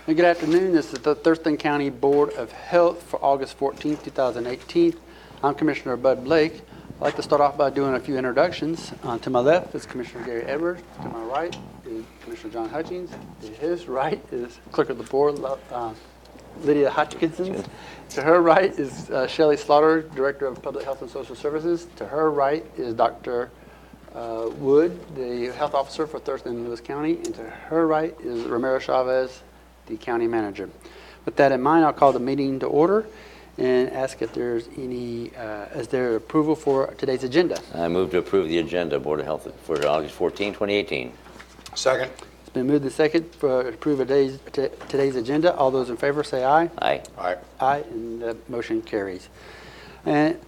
Good afternoon. This is the Thurston County Board of Health for August 14th, 2018. I'm Commissioner Bud Blake. I'd like to start off by doing a few introductions. To my left is Commissioner Gary Edwards. To my right is Commissioner John Hutchings. To his right is Clerk of the Board, Lydia Hodgkinson. To her right is Shelley Slaughter, Director of Public Health and Social Services. To her right is Dr. Wood, the Health Officer for Thurston and Lewis County. And to her right is Romero Chavez, the County Manager. With that in mind, I'll call the meeting to order and ask if there's any, is there approval for today's agenda? I move to approve the agenda, Board of Health, for August 14, 2018. Second. It's been moved and second for approve of today's agenda. All those in favor say aye. Aye. Aye. Aye, and the motion carries. And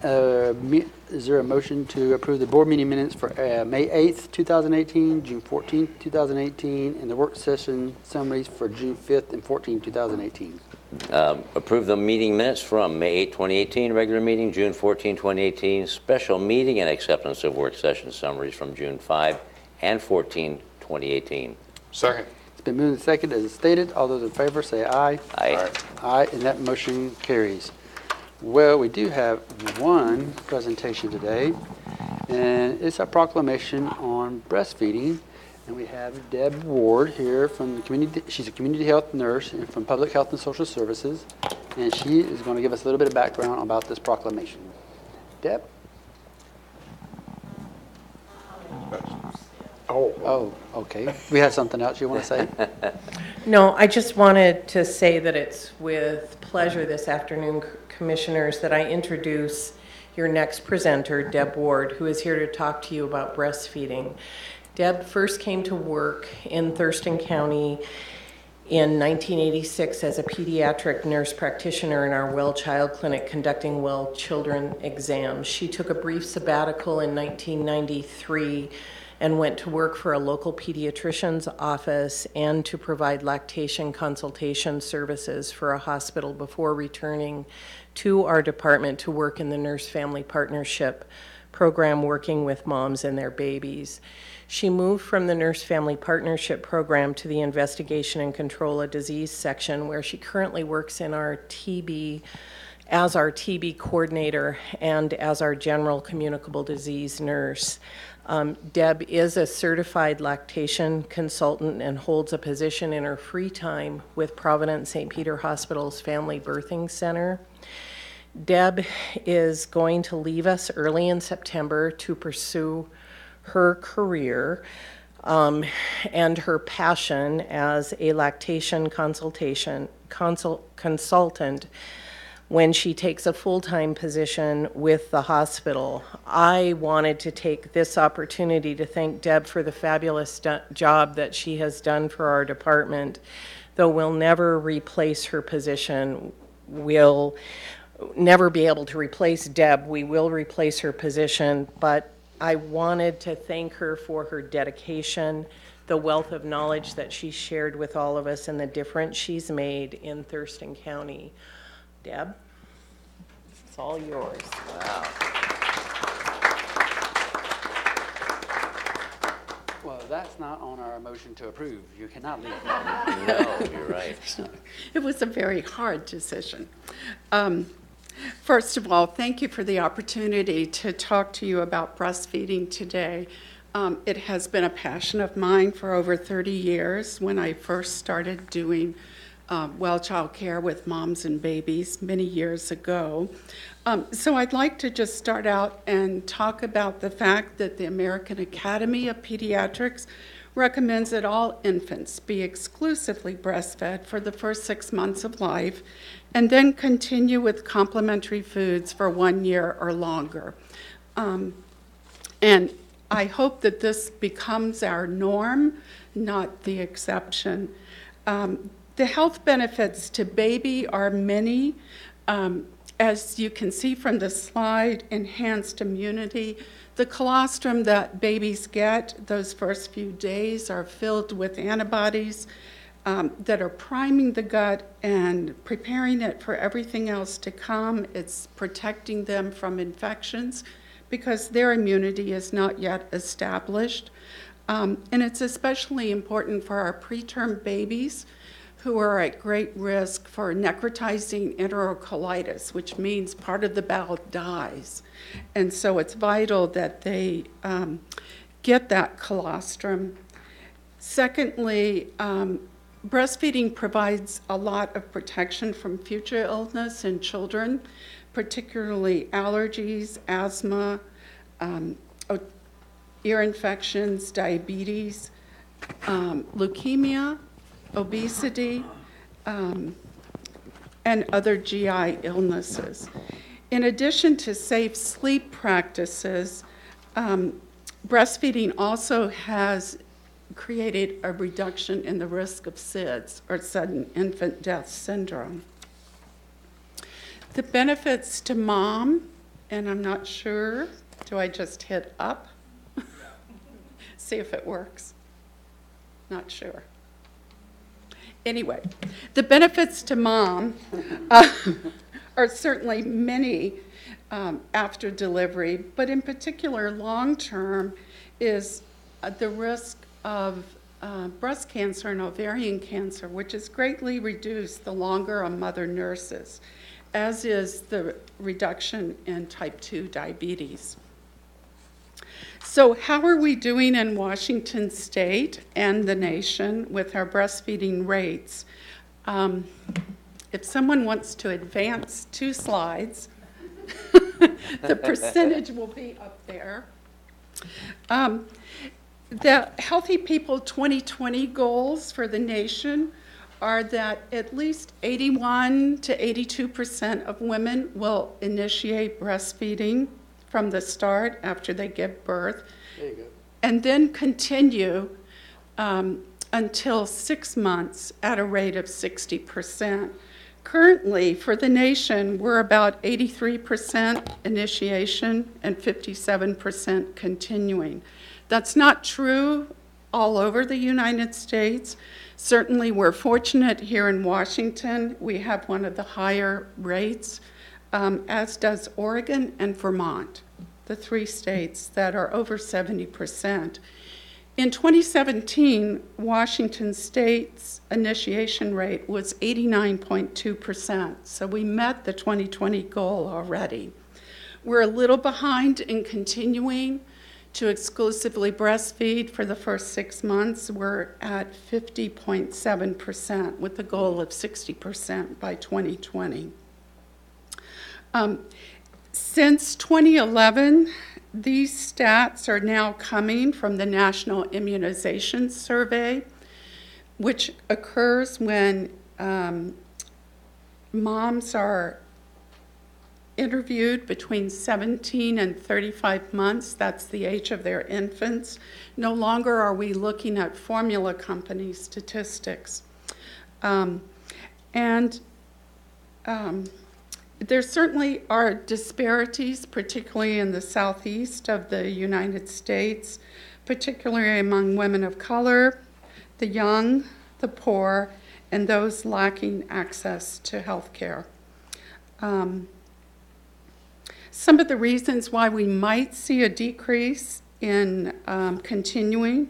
is there a motion to approve the board meeting minutes for May 8th, 2018, June 14th, 2018, and the work session summaries for June 5th and 14th, 2018? Approve the meeting minutes from May 8, 2018, regular meeting, June 14, 2018, special meeting, and acceptance of work session summaries from June 5 and 14, 2018. Second. It's been moved and second as stated. All those in favor say aye. Aye. Aye, and that motion carries. Well, we do have one presentation today, and it's a proclamation on breastfeeding. And we have Deb Ward here from the community. She's a community health nurse and from Public Health and Social Services, and she is going to give us a little bit of background about this proclamation. Deb? Oh, okay. We have something else you want to say? No, I just wanted to say that it's with pleasure this afternoon, Commissioners, that I introduce your next presenter, Deb Ward, who is here to talk to you about breastfeeding. Deb first came to work in Thurston County in 1986 as a pediatric nurse practitioner in our Well Child Clinic conducting well children exams. She took a brief sabbatical in 1993 and went to work for a local pediatrician's office and to provide lactation consultation services for a hospital before returning to our department to work in the Nurse-Family Partnership program working with moms and their babies. She moved from the Nurse-Family Partnership program to the Investigation and Control of Disease section, where she currently works in our TB as our TB coordinator and as our general communicable disease nurse. Deb is a certified lactation consultant and holds a position in her free time with Providence St. Peter Hospital's Family Birthing Center. Deb is going to leave us early in September to pursue her career and her passion as a lactation consultant when she takes a full-time position with the hospital. I wanted to take this opportunity to thank Deb for the fabulous job that she has done for our department. Though we'll never replace her position, we'll never be able to replace Deb. We will replace her position, but I wanted to thank her for her dedication, the wealth of knowledge that she shared with all of us, and the difference she's made in Thurston County. Deb, it's all yours. Wow. Well, that's not on our motion to approve. You cannot leave. No, you're right. It was a very hard decision. First of all, thank you for the opportunity to talk to you about breastfeeding today. It has been a passion of mine for over 30 years. When I first started doing well child care with moms and babies many years ago. So I'd like to just start out and talk about the fact that the American Academy of Pediatrics recommends that all infants be exclusively breastfed for the first 6 months of life and then continue with complementary foods for 1 year or longer. And I hope that this becomes our norm, not the exception. The health benefits to baby are many. As you can see from the slide, enhanced immunity. The colostrum that babies get those first few days are filled with antibodies that are priming the gut and preparing it for everything else to come. It's protecting them from infections because their immunity is not yet established. And it's especially important for our preterm babies who are at great risk for necrotizing enterocolitis, which means part of the bowel dies. And so it's vital that they get that colostrum. Secondly, breastfeeding provides a lot of protection from future illness in children, particularly allergies, asthma, ear infections, diabetes, leukemia, obesity, and other GI illnesses. In addition to safe sleep practices, breastfeeding also has created a reduction in the risk of SIDS, or sudden infant death syndrome. The benefits to mom, and I'm not sure, do I just hit up? See if it works. Not sure. Anyway, the benefits to mom are certainly many after delivery, but in particular, long-term is the risk of breast cancer and ovarian cancer, which is greatly reduced the longer a mother nurses, as is the reduction in type 2 diabetes. So how are we doing in Washington State and the nation with our breastfeeding rates? If someone wants to advance 2 slides, the percentage will be up there. The Healthy People 2020 goals for the nation are that at least 81 to 82% of women will initiate breastfeeding from the start after they give birth. There you go. And then continue until 6 months at a rate of 60%. Currently, for the nation, we're about 83% initiation and 57% continuing. That's not true all over the United States. Certainly, we're fortunate here in Washington. We have one of the higher rates, as does Oregon and Vermont, the 3 states that are over 70%. In 2017, Washington State's initiation rate was 89.2%, so we met the 2020 goal already. We're a little behind in continuing to exclusively breastfeed for the first 6 months. We're at 50.7% with the goal of 60% by 2020. Since 2011, these stats are now coming from the National Immunization Survey, which occurs when moms are interviewed between 17 and 35 months. That's the age of their infants. No longer are we looking at formula company statistics. There certainly are disparities, particularly in the southeast of the United States, particularly among women of color, the young, the poor, and those lacking access to health care. Some of the reasons why we might see a decrease in continuing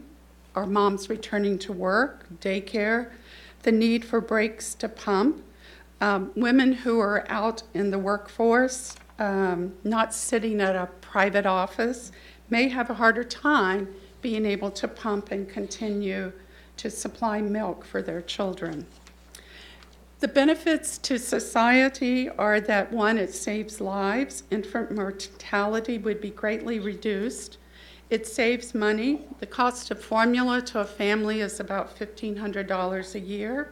are moms returning to work, daycare, the need for breaks to pump, women who are out in the workforce, not sitting at a private office, may have a harder time being able to pump and continue to supply milk for their children. The benefits to society are that, 1, it saves lives. Infant mortality would be greatly reduced. It saves money. The cost of formula to a family is about $1,500 a year.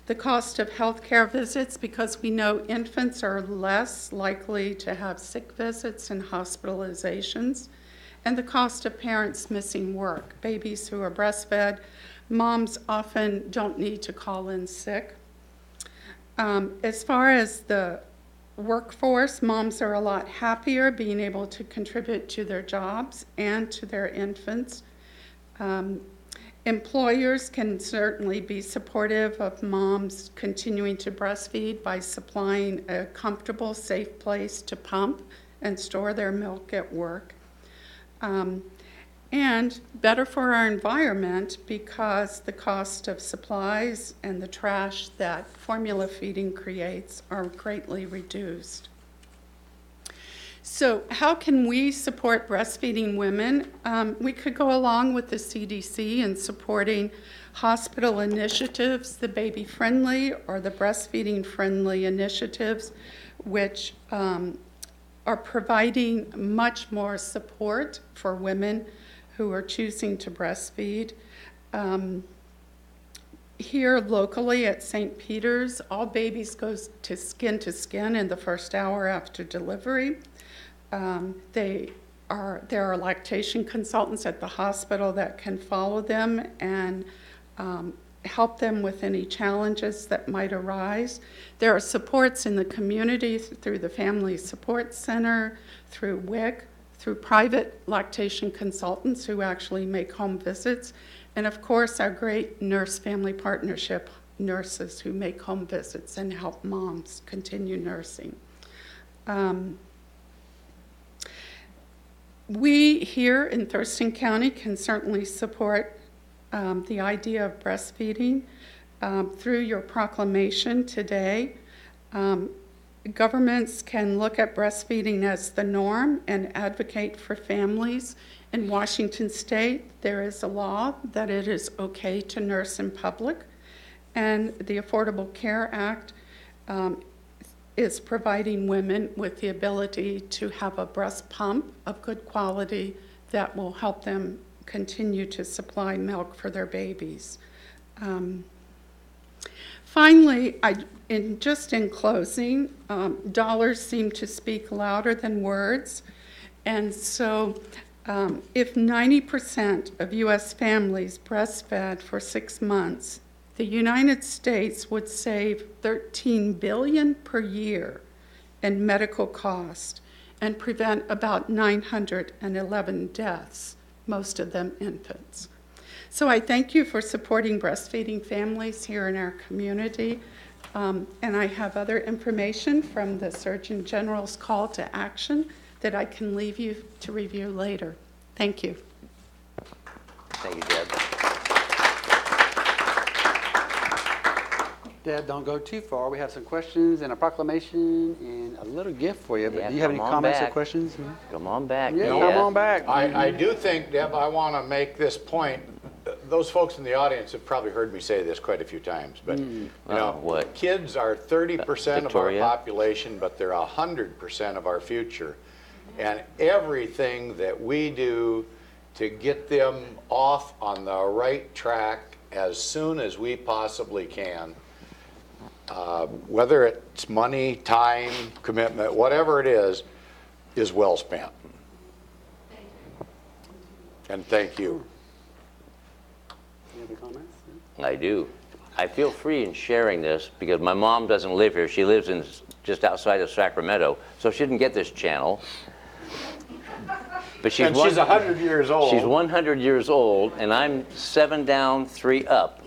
The cost of health care visits, because we know infants are less likely to have sick visits and hospitalizations. And the cost of parents missing work. Babies who are breastfed, moms often don't need to call in sick. As far as the workforce, moms are a lot happier being able to contribute to their jobs and to their infants. Employers can certainly be supportive of moms continuing to breastfeed by supplying a comfortable, safe place to pump and store their milk at work. and better for our environment because the cost of supplies and the trash that formula feeding creates are greatly reduced. So how can we support breastfeeding women? We could go along with the CDC in supporting hospital initiatives, the baby-friendly or the breastfeeding-friendly initiatives, which are providing much more support for women who are choosing to breastfeed. Here locally at St. Peter's, all babies go to skin in the first hour after delivery. There are lactation consultants at the hospital that can follow them and help them with any challenges that might arise. There are supports in the community through the Family Support Center, through WIC, through private lactation consultants who actually make home visits, and of course our great nurse-family partnership nurses who make home visits and help moms continue nursing. We here in Thurston County can certainly support the idea of breastfeeding through your proclamation today. Governments can look at breastfeeding as the norm and advocate for families. In Washington State, there is a law that it is okay to nurse in public, and the Affordable Care Act is providing women with the ability to have a breast pump of good quality that will help them continue to supply milk for their babies. Finally, in closing, dollars seem to speak louder than words. And so if 90% of U.S. families breastfed for 6 months, the United States would save $13 billion per year in medical costs and prevent about 911 deaths, most of them infants. So I thank you for supporting breastfeeding families here in our community. And I have other information from the Surgeon General's call to action that I can leave you to review later. Thank you. Thank you, Deb. Deb, don't go too far. We have some questions and a proclamation and a little gift for you. But Yeah, do you have any come on comments or back. questions? Come on back. Yeah, Deb. come on back. I do think, Deb, I want to make this point. Those folks in the audience have probably heard me say this quite a few times, but you know, what? kids are 30% of our Victoria? population, but they're 100% of our future. And everything that we do to get them off on the right track as soon as we possibly can, whether it's money, time, commitment, whatever it is well spent. And thank you. Any other comments? I do. I feel free in sharing this because my mom doesn't live here. She lives in just outside of Sacramento, so she didn't get this channel. But And she's 100 years old. She's 100 years old, and I'm 7 down, 3 up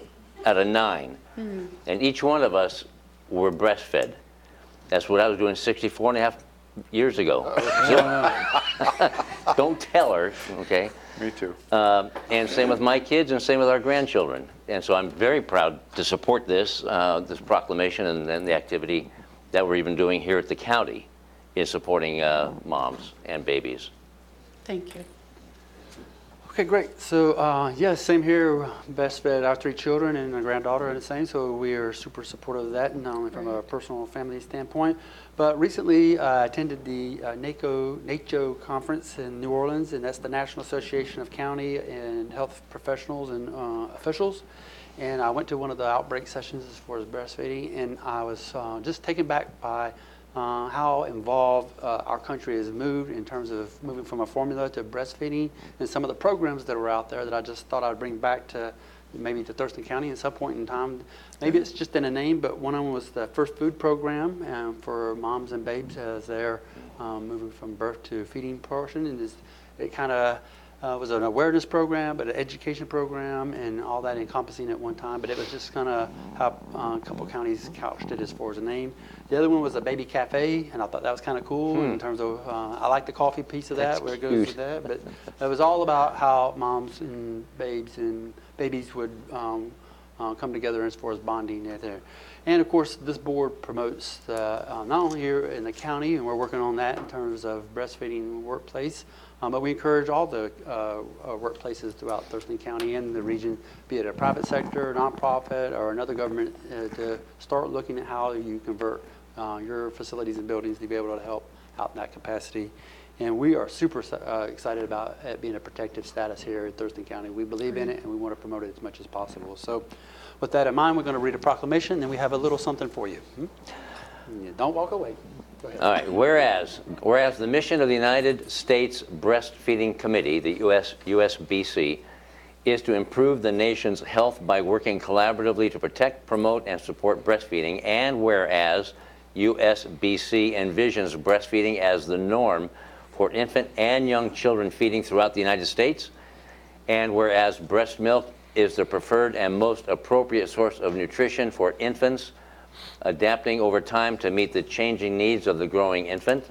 out of 9. And each one of us were breastfed. That's what I was doing 64 and a half years ago. So, don't tell her, okay? Me too. And same with my kids and same with our grandchildren. And so I'm very proud to support this, this proclamation and then the activity that we're even doing here at the county in supporting moms and babies. Thank you. Okay, great. So, yeah, same here. Breastfed our 3 children and a granddaughter are the same, so we are super supportive of that, not only from a personal family standpoint, but recently I attended the NACO conference in New Orleans, and that's the National Association of County and Health Professionals and Officials. And I went to one of the outbreak sessions as far as breastfeeding, and I was just taken back by how involved our country has moved in terms of moving from a formula to breastfeeding, and some of the programs that were out there that I just thought I'd bring back to maybe to Thurston County at some point in time. Maybe it's just in a name, but one of them was the First Food Program for moms and babes as they're moving from birth to feeding portion, and it kind of was an awareness program, but an education program, and all that encompassing at one time. But it was just kind of how a couple counties couched it as far as a name. The other one was a baby cafe, and I thought that was kind of cool in terms of, I like the coffee piece of that, where it goes with that. But it was all about how moms and babies would come together as far as bonding there. And of course, this board promotes not only here in the county, and we're working on that in terms of breastfeeding workplace, but we encourage all the workplaces throughout Thurston County and the region, be it a private sector, nonprofit, or another government, to start looking at how you convert your facilities and buildings to be able to help out in that capacity. And we are super excited about it being a protected status here in Thurston County. We believe in it, and we want to promote it as much as possible. So with that in mind, we're going to read a proclamation, and we have a little something for you. Don't walk away. Go ahead. All right. Whereas the mission of the United States Breastfeeding Committee, the USBC, is to improve the nation's health by working collaboratively to protect, promote, and support breastfeeding, and whereas USBC envisions breastfeeding as the norm for infant and young children feeding throughout the United States, and whereas breast milk is the preferred and most appropriate source of nutrition for infants, adapting over time to meet the changing needs of the growing infant,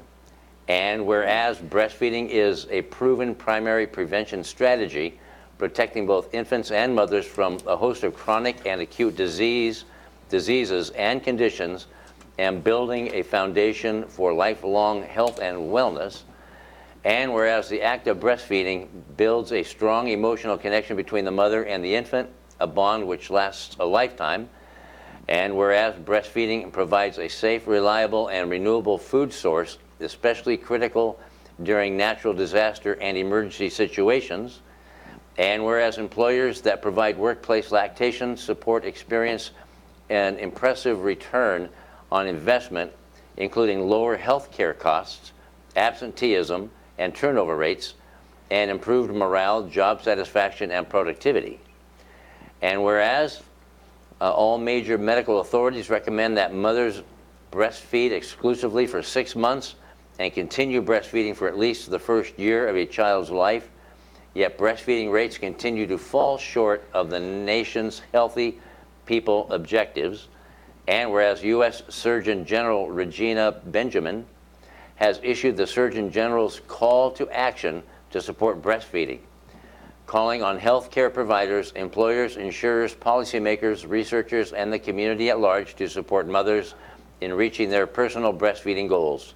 and whereas breastfeeding is a proven primary prevention strategy, protecting both infants and mothers from a host of chronic and acute diseases and conditions, and building a foundation for lifelong health and wellness, and whereas the act of breastfeeding builds a strong emotional connection between the mother and the infant, a bond which lasts a lifetime, and whereas breastfeeding provides a safe, reliable, and renewable food source, especially critical during natural disaster and emergency situations, and whereas employers that provide workplace lactation support experience an impressive return on investment, including lower health care costs, absenteeism and turnover rates, and improved morale, job satisfaction, and productivity. And whereas all major medical authorities recommend that mothers breastfeed exclusively for 6 months and continue breastfeeding for at least the first year of a child's life, yet breastfeeding rates continue to fall short of the nation's healthy people objectives. And whereas U.S. Surgeon General Regina Benjamin has issued the Surgeon General's call to action to support breastfeeding, calling on healthcare providers, employers, insurers, policymakers, researchers, and the community at large to support mothers in reaching their personal breastfeeding goals.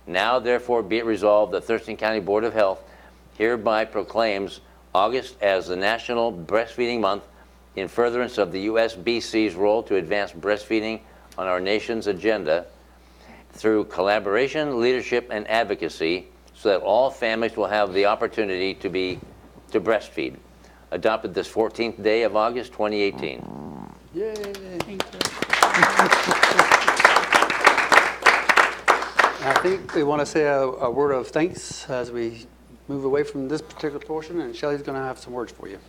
Now, therefore, be it resolved, the Thurston County Board of Health hereby proclaims August as the National Breastfeeding Month in furtherance of the USBC's role to advance breastfeeding on our nation's agenda through collaboration, leadership, and advocacy, so that all families will have the opportunity to breastfeed. Adopted this 14th day of August, 2018. Yay. Thank you. I think we want to say a word of thanks as we move away from this particular portion, and Shelley's going to have some words for you.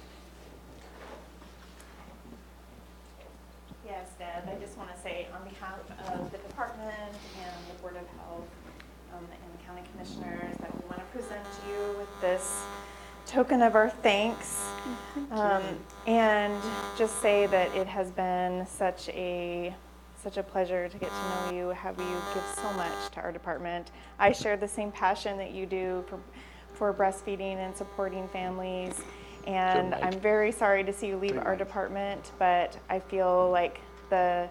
Yes, Deb, I just want to say on behalf of the department and the Board of Health and the county commissioners that we want to present you with this token of our thanks, and just say that it has been such a pleasure to get to know you, have you give so much to our department. I share the same passion that you do for breastfeeding and supporting families, and I'm very sorry to see you leave our department, but I feel like the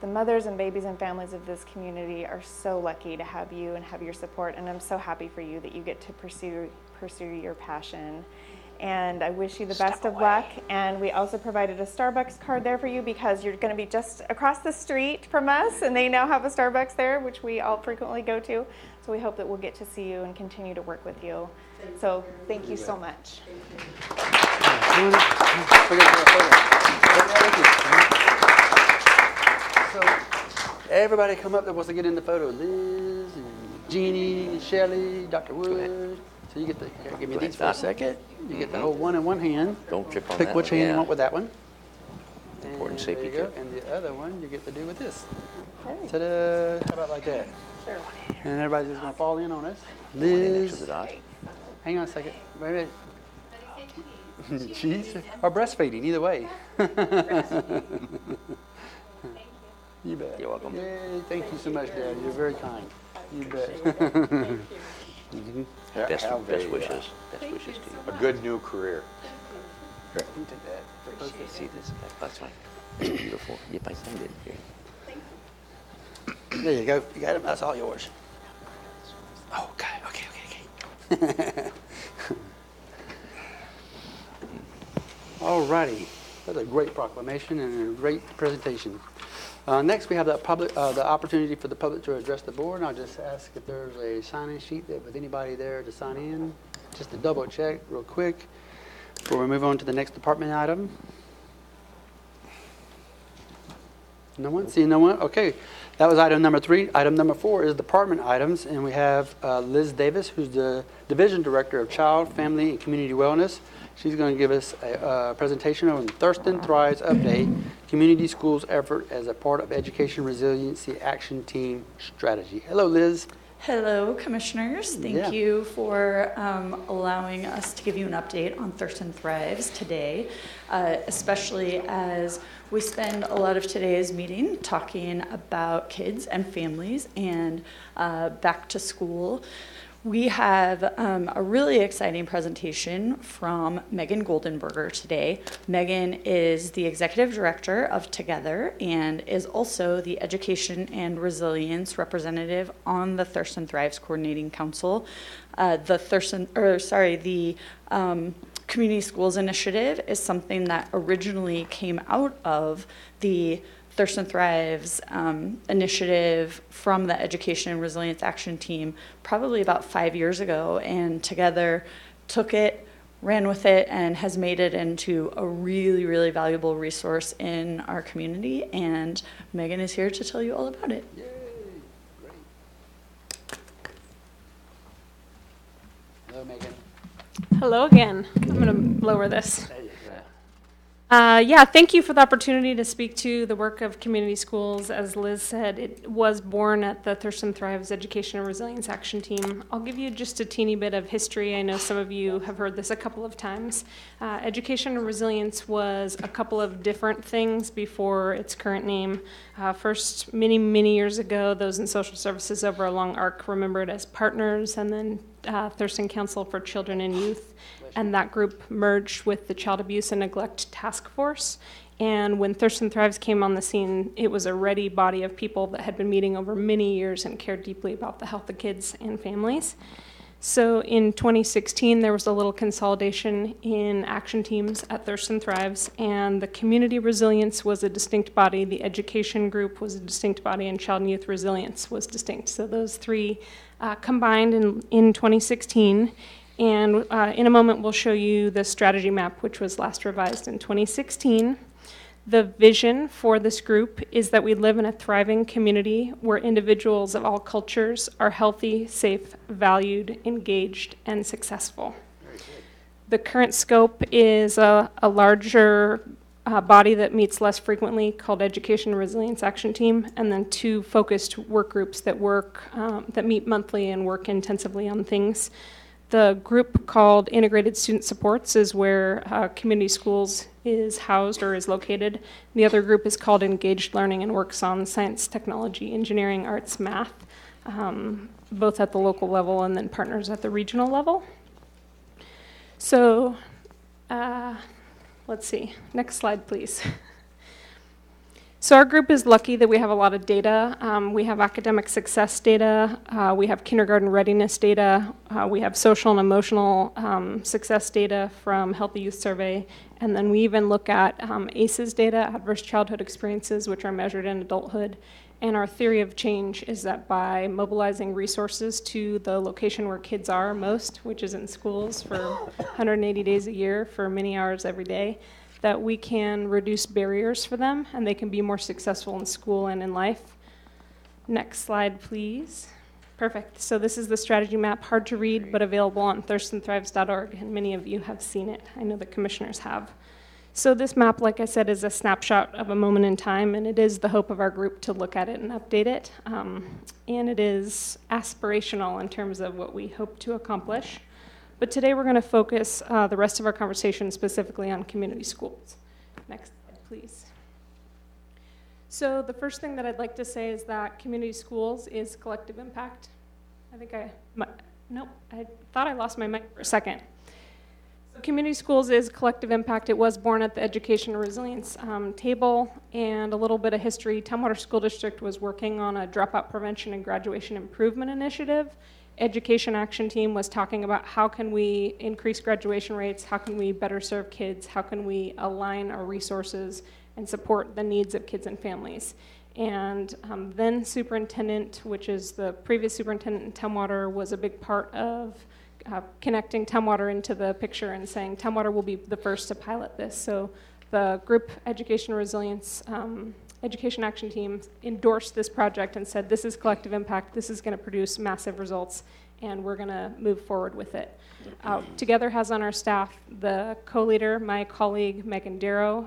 mothers and babies and families of this community are so lucky to have you and have your support, and I'm so happy for you that you get to pursue your passion. And I wish you the best of luck. And we also provided a Starbucks card there for you because you're going to be just across the street from us, and they now have a Starbucks there, which we all frequently go to. So we hope that we'll get to see you and continue to work with you. So thank you so much. So everybody come up that wants to get in the photo. Liz and Jeannie and Shelley, Dr. Wood. So you get the, here, give me these for a second. You get the whole one in one hand. Don't trip on Pick that which one. hand you Yeah. want with that one. Important And safety there you go. tip. And the other one you get to do with this. Ta-da! How about like that? Sure. And everybody's just gonna fall in on us. Next to Liz, the dot. hang on a second. Wait a minute. Cheese or breastfeeding, either way. You bet. You're welcome. Yay, thank you so much, Dad. You're very kind. You bet. Best Have wishes. a, Best wishes to you. a good new career. See this? That's fine. Beautiful. Yep, I signed it here. There you go. You got it. That's all yours. Oh, okay. All righty. That's a great proclamation and a great presentation. Next, we have the opportunity for the public to address the board. And I'll just ask if there's a sign-in sheet with anybody there to sign in. Just to double check real quick before we move on to the next department item. No one? Seeing no one? Okay. That was item number 3. Item number 4 is department items, and we have Liz Davis, who's the Division Director of Child, Family, and Community Wellness. She's going to give us a presentation on Thurston Thrives Update, Community Schools Effort as a part of Education Resiliency Action Team Strategy. Hello, Liz. Hello, Commissioners. Thank you for allowing us to give you an update on Thurston Thrives today, especially as we spend a lot of today's meeting talking about kids and families and back to school. We have a really exciting presentation from Megan Goldenberger today. Megan is the Executive Director of Together and is also the Education and Resilience Representative on the Thurston Thrives Coordinating Council. The Community Schools Initiative is something that originally came out of the Thurston Thrives initiative from the Education and Resilience Action Team probably about 5 years ago, and Together took it, ran with it, and has made it into a really, really valuable resource in our community, and Megan is here to tell you all about it. Yay. Great. Hello, Megan. Hello again. I'm going to lower this. There you go. Thank you for the opportunity to speak to the work of community schools. As Liz said, it was born at the Thurston Thrives Education and Resilience Action Team. I'll give you just a teeny bit of history. I know some of you have heard this a couple of times. Education and Resilience was a couple of different things before its current name. First, many, many years ago, those in social services over a long arc remember it as Partners, and then Thurston Council for Children and Youth. And that group merged with the Child Abuse and Neglect Task Force. And when Thurston Thrives came on the scene, it was a ready body of people that had been meeting over many years and cared deeply about the health of kids and families. So in 2016, there was a little consolidation in action teams at Thurston Thrives, and the community resilience was a distinct body, the education group was a distinct body, and child and youth resilience was distinct. So those three combined in 2016. And in a moment, we'll show you the strategy map, which was last revised in 2016. The vision for this group is that we live in a thriving community where individuals of all cultures are healthy, safe, valued, engaged, and successful. The current scope is a larger body that meets less frequently called Education and Resilience Action Team, and then 2 focused work groups that meet monthly and work intensively on things. The group called Integrated Student Supports is where community schools is housed or is located. The other group is called Engaged Learning and works on science, technology, engineering, arts, math, both at the local level and then partners at the regional level. So let's see, next slide, please. So our group is lucky that we have a lot of data. We have academic success data, we have kindergarten readiness data, we have social and emotional success data from Healthy Youth Survey, and then we even look at ACEs data, adverse childhood experiences, which are measured in adulthood. And our theory of change is that by mobilizing resources to the location where kids are most, which is in schools for 180 days a year for many hours every day, that we can reduce barriers for them and they can be more successful in school and in life. Next slide, please. Perfect. So this is the strategy map, hard to read, but available on thurstonthrives.org, and many of you have seen it. I know the commissioners have. So this map, like I said, is a snapshot of a moment in time, and it is the hope of our group to look at it and update it. And it is aspirational in terms of what we hope to accomplish. But today we're going to focus the rest of our conversation specifically on community schools. Next slide, please. So the first thing that I'd like to say is that community schools is collective impact. I think I thought I lost my mic for a second. So community schools is collective impact. It was born at the Education Resilience table, and a little bit of history. Tumwater School District was working on a dropout prevention and graduation improvement initiative. Education Action Team was talking about how can we increase graduation rates, how can we better serve kids, how can we align our resources and support the needs of kids and families. And then superintendent, which is the previous superintendent in Tumwater, was a big part of connecting Tumwater into the picture and saying Tumwater will be the first to pilot this. So the group Education Resilience Education Action Team endorsed this project and said this is collective impact, this is going to produce massive results, and we're going to move forward with it. Together has on our staff the co-leader, my colleague Megan Darrow,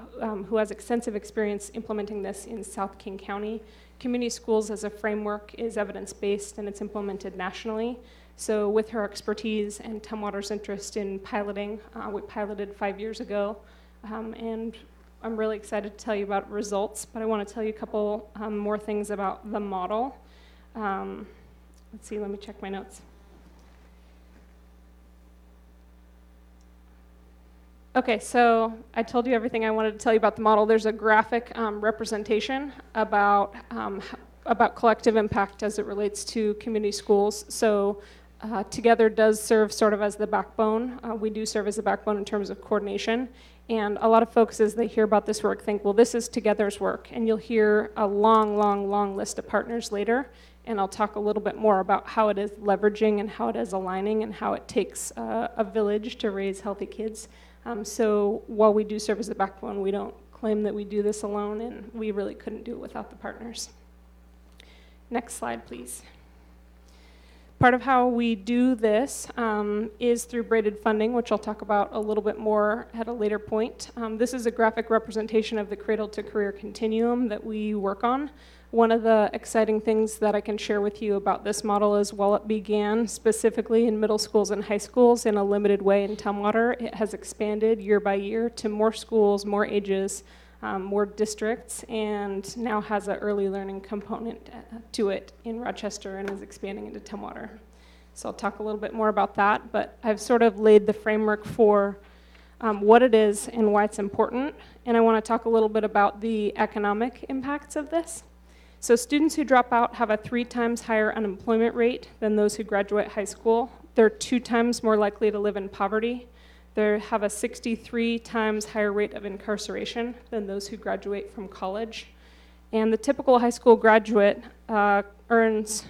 who has extensive experience implementing this in South King County. Community schools as a framework is evidence-based and it's implemented nationally. So with her expertise and Tumwater's interest in piloting, we piloted 5 years ago, and I'm really excited to tell you about results, but I want to tell you a couple more things about the model. Let's see, let me check my notes. Okay, so I told you everything I wanted to tell you about the model. There's a graphic representation about collective impact as it relates to community schools. So Together does serve sort of as the backbone. We do serve as the backbone in terms of coordination. And a lot of folks, as they hear about this work, think, well, this is Together's work. And you'll hear a long, long, long list of partners later. And I'll talk a little bit more about how it is leveraging and how it is aligning and how it takes a village to raise healthy kids. So while we do serve as the backbone, we don't claim that we do this alone, and we really couldn't do it without the partners. Next slide, please. Part of how we do this is through braided funding, which I'll talk about a little bit more at a later point. This is a graphic representation of the cradle to career continuum that we work on. One of the exciting things that I can share with you about this model is while it began specifically in middle schools and high schools in a limited way in Tumwater, it has expanded year by year to more schools, more ages, more districts, and now has an early learning component to it in Rochester and is expanding into Tumwater. So I'll talk a little bit more about that, but I've sort of laid the framework for what it is and why it's important, and I want to talk a little bit about the economic impacts of this. So students who drop out have a 3 times higher unemployment rate than those who graduate high school. They're 2 times more likely to live in poverty. They have a 63 times higher rate of incarceration than those who graduate from college. And the typical high school graduate earns,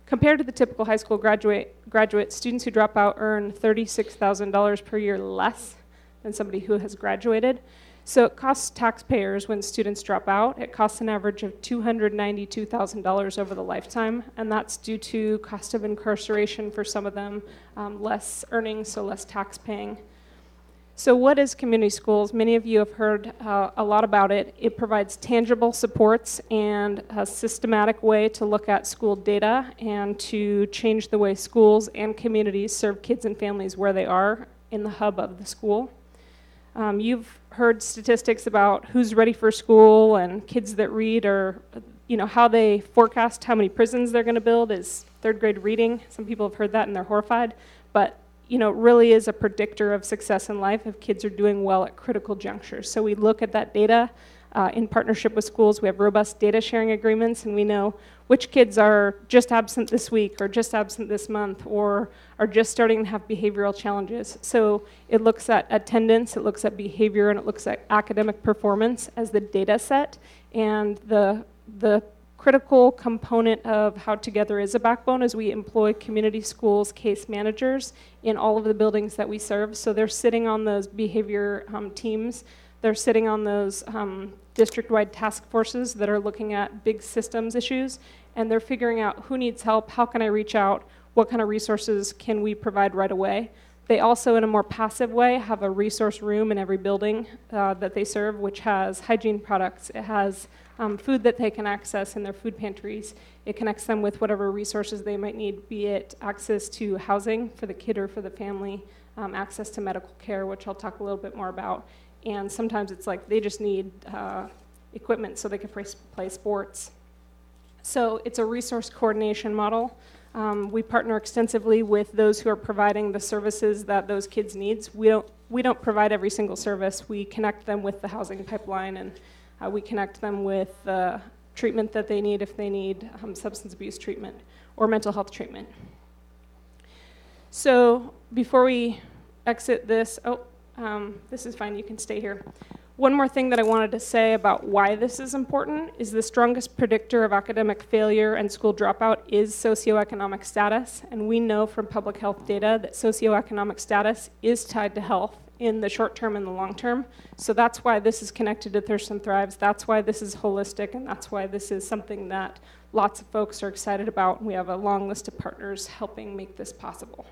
compared to the typical high school graduate, students who drop out earn $36,000 per year less than somebody who has graduated. So it costs taxpayers when students drop out. It costs an average of $292,000 over the lifetime, and that's due to cost of incarceration for some of them, less earnings, so less tax paying. So what is community schools? Many of you have heard a lot about it. It provides tangible supports and a systematic way to look at school data and to change the way schools and communities serve kids and families where they are in the hub of the school. You've heard statistics about who's ready for school and kids that read, or how they forecast how many prisons they're going to build is 3rd grade reading. Some people have heard that and they're horrified, but it really is a predictor of success in life if kids are doing well at critical junctures. So we look at that data in partnership with schools. We have robust data sharing agreements, and we know which kids are just absent this week or just absent this month or are just starting to have behavioral challenges. So it looks at attendance, it looks at behavior, and it looks at academic performance as the data set. And the critical component of how Together is a backbone is we employ community schools case managers in all of the buildings that we serve. So they're sitting on those behavior teams. They're sitting on those district-wide task forces that are looking at big systems issues, and they're figuring out who needs help, how can I reach out, what kind of resources can we provide right away. They also, in a more passive way, have a resource room in every building that they serve, which has hygiene products. It has food that they can access in their food pantries. It connects them with whatever resources they might need, be it access to housing for the kid or for the family, access to medical care, which I'll talk a little bit more about. And sometimes it's like they just need equipment so they can play sports. So it's a resource coordination model. We partner extensively with those who are providing the services that those kids need. We don't provide every single service. We connect them with the housing pipeline, and we connect them with the treatment that they need if they need substance abuse treatment or mental health treatment. So before we exit this, this is fine, you can stay here. One more thing that I wanted to say about why this is important is the strongest predictor of academic failure and school dropout is socioeconomic status. And we know from public health data that socioeconomic status is tied to health in the short term and the long term. So that's why this is connected to Thurston Thrives. That's why this is holistic, and that's why this is something that lots of folks are excited about. We have a long list of partners helping make this possible.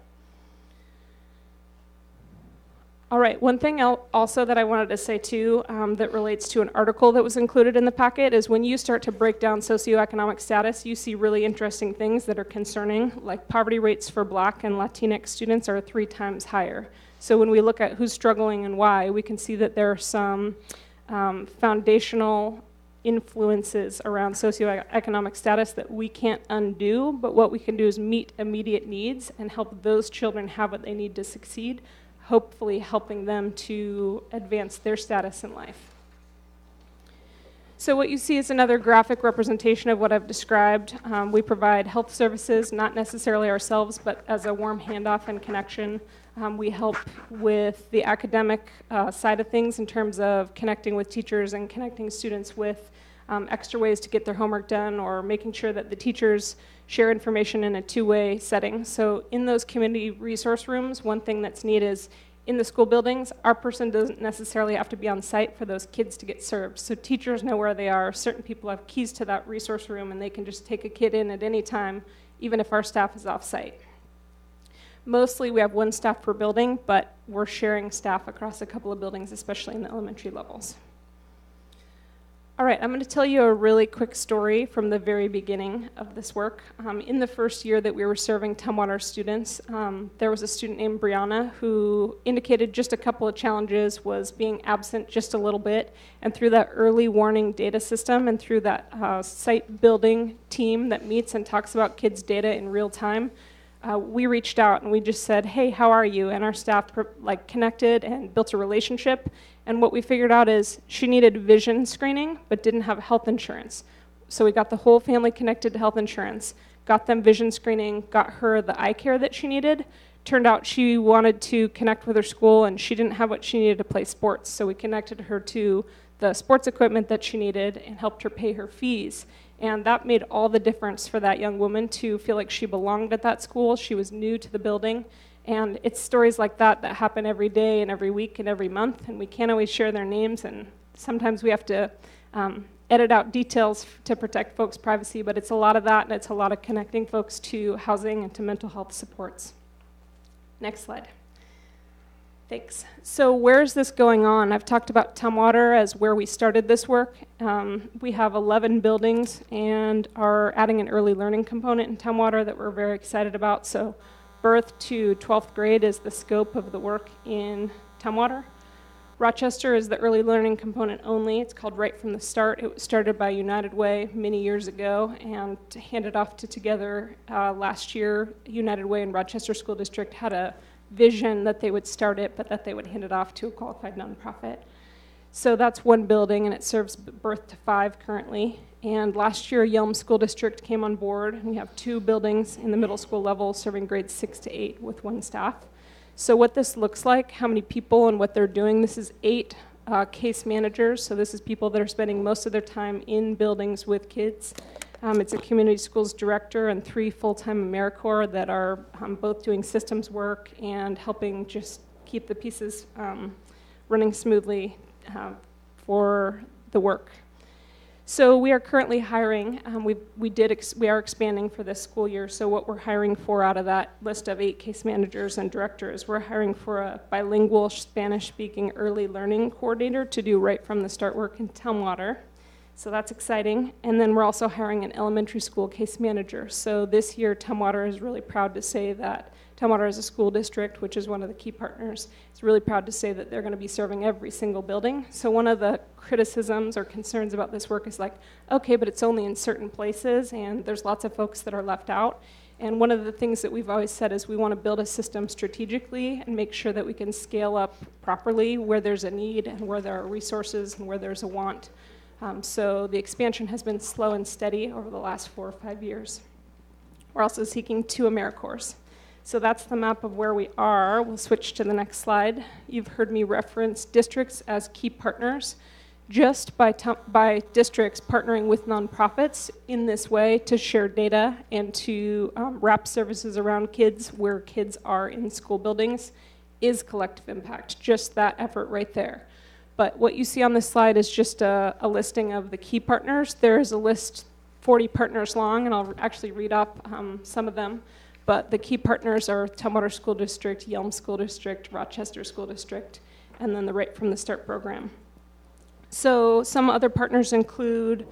All right, one thing also that I wanted to say too that relates to an article that was included in the packet is when you start to break down socioeconomic status, you see really interesting things that are concerning, like poverty rates for Black and Latinx students are 3 times higher. So when we look at who's struggling and why, we can see that there are some foundational influences around socioeconomic status that we can't undo, but what we can do is meet immediate needs and help those children have what they need to succeed, hopefully helping them to advance their status in life. So what you see is another graphic representation of what I've described. We provide health services, not necessarily ourselves, but as a warm handoff and connection. We help with the academic side of things in terms of connecting with teachers and connecting students with extra ways to get their homework done, or making sure that the teachers share information in a two-way setting. So in those community resource rooms, one thing that's neat is in the school buildings, our person doesn't necessarily have to be on site for those kids to get served. So teachers know where they are. Certain people have keys to that resource room, and they can just take a kid in at any time, even if our staff is off-site. Mostly we have 1 staff per building, but we're sharing staff across a couple of buildings, especially in the elementary levels. All right, I'm going to tell you a really quick story from the very beginning of this work. In the first year that we were serving Tumwater students, there was a student named Brianna who indicated just a couple of challenges, was being absent just a little bit, and through that early warning data system and through that site building team that meets and talks about kids' data in real time, we reached out and we just said, hey, how are you? And our staff connected and built a relationship. And what we figured out is she needed vision screening, but didn't have health insurance. So we got the whole family connected to health insurance, got them vision screening, got her the eye care that she needed. Turned out she wanted to connect with her school, and she didn't have what she needed to play sports. So we connected her to the sports equipment that she needed and helped her pay her fees. And that made all the difference for that young woman to feel like she belonged at that school. She was new to the building. And it's stories like that that happen every day and every week and every month. And we can't always share their names. And sometimes we have to edit out details to protect folks' privacy. But it's a lot of that, and it's a lot of connecting folks to housing and to mental health supports. Next slide. Thanks. So where is this going on? I've talked about Tumwater as where we started this work. We have 11 buildings and are adding an early learning component in Tumwater that we're very excited about. So birth to 12th grade is the scope of the work in Tumwater. Rochester is the early learning component only. It's called Right from the Start. It was started by United Way many years ago and handed off to Together last year. United Way and Rochester School District had a vision that they would start it, but that they would hand it off to a qualified nonprofit. So that's one building, and it serves birth to 5 currently. And last year, Yelm School District came on board, and we have 2 buildings in the middle school level serving grades 6 to 8 with 1 staff. So what this looks like, how many people and what they're doing, this is 8 case managers. So this is people that are spending most of their time in buildings with kids. It's a community schools director and 3 full-time AmeriCorps that are both doing systems work and helping just keep the pieces running smoothly for the work. So we are currently hiring. We are expanding for this school year. So what we're hiring for out of that list of 8 case managers and directors, we're hiring for a bilingual Spanish-speaking early learning coordinator to do right from the start work in Tumwater. So that's exciting. And then we're also hiring an elementary school case manager. So this year, Tumwater is really proud to say that Tumwater as a school district, which is one of the key partners, is really proud to say that they're going to be serving every single building. So one of the criticisms or concerns about this work is like, okay, but it's only in certain places, and there's lots of folks that are left out. And one of the things that we've always said is we want to build a system strategically and make sure that we can scale up properly where there's a need and where there are resources and where there's a want. So the expansion has been slow and steady over the last 4 or 5 years. We're also seeking 2 AmeriCorps. So that's the map of where we are. We'll switch to the next slide. You've heard me reference districts as key partners. Just by districts partnering with nonprofits in this way to share data and to wrap services around kids where kids are in school buildings is collective impact, just that effort right there. But what you see on this slide is just a listing of the key partners. There is a list 40 partners long, and I'll actually read up some of them. But the key partners are Tumwater School District, Yelm School District, Rochester School District, and then the Right from the Start program. So some other partners include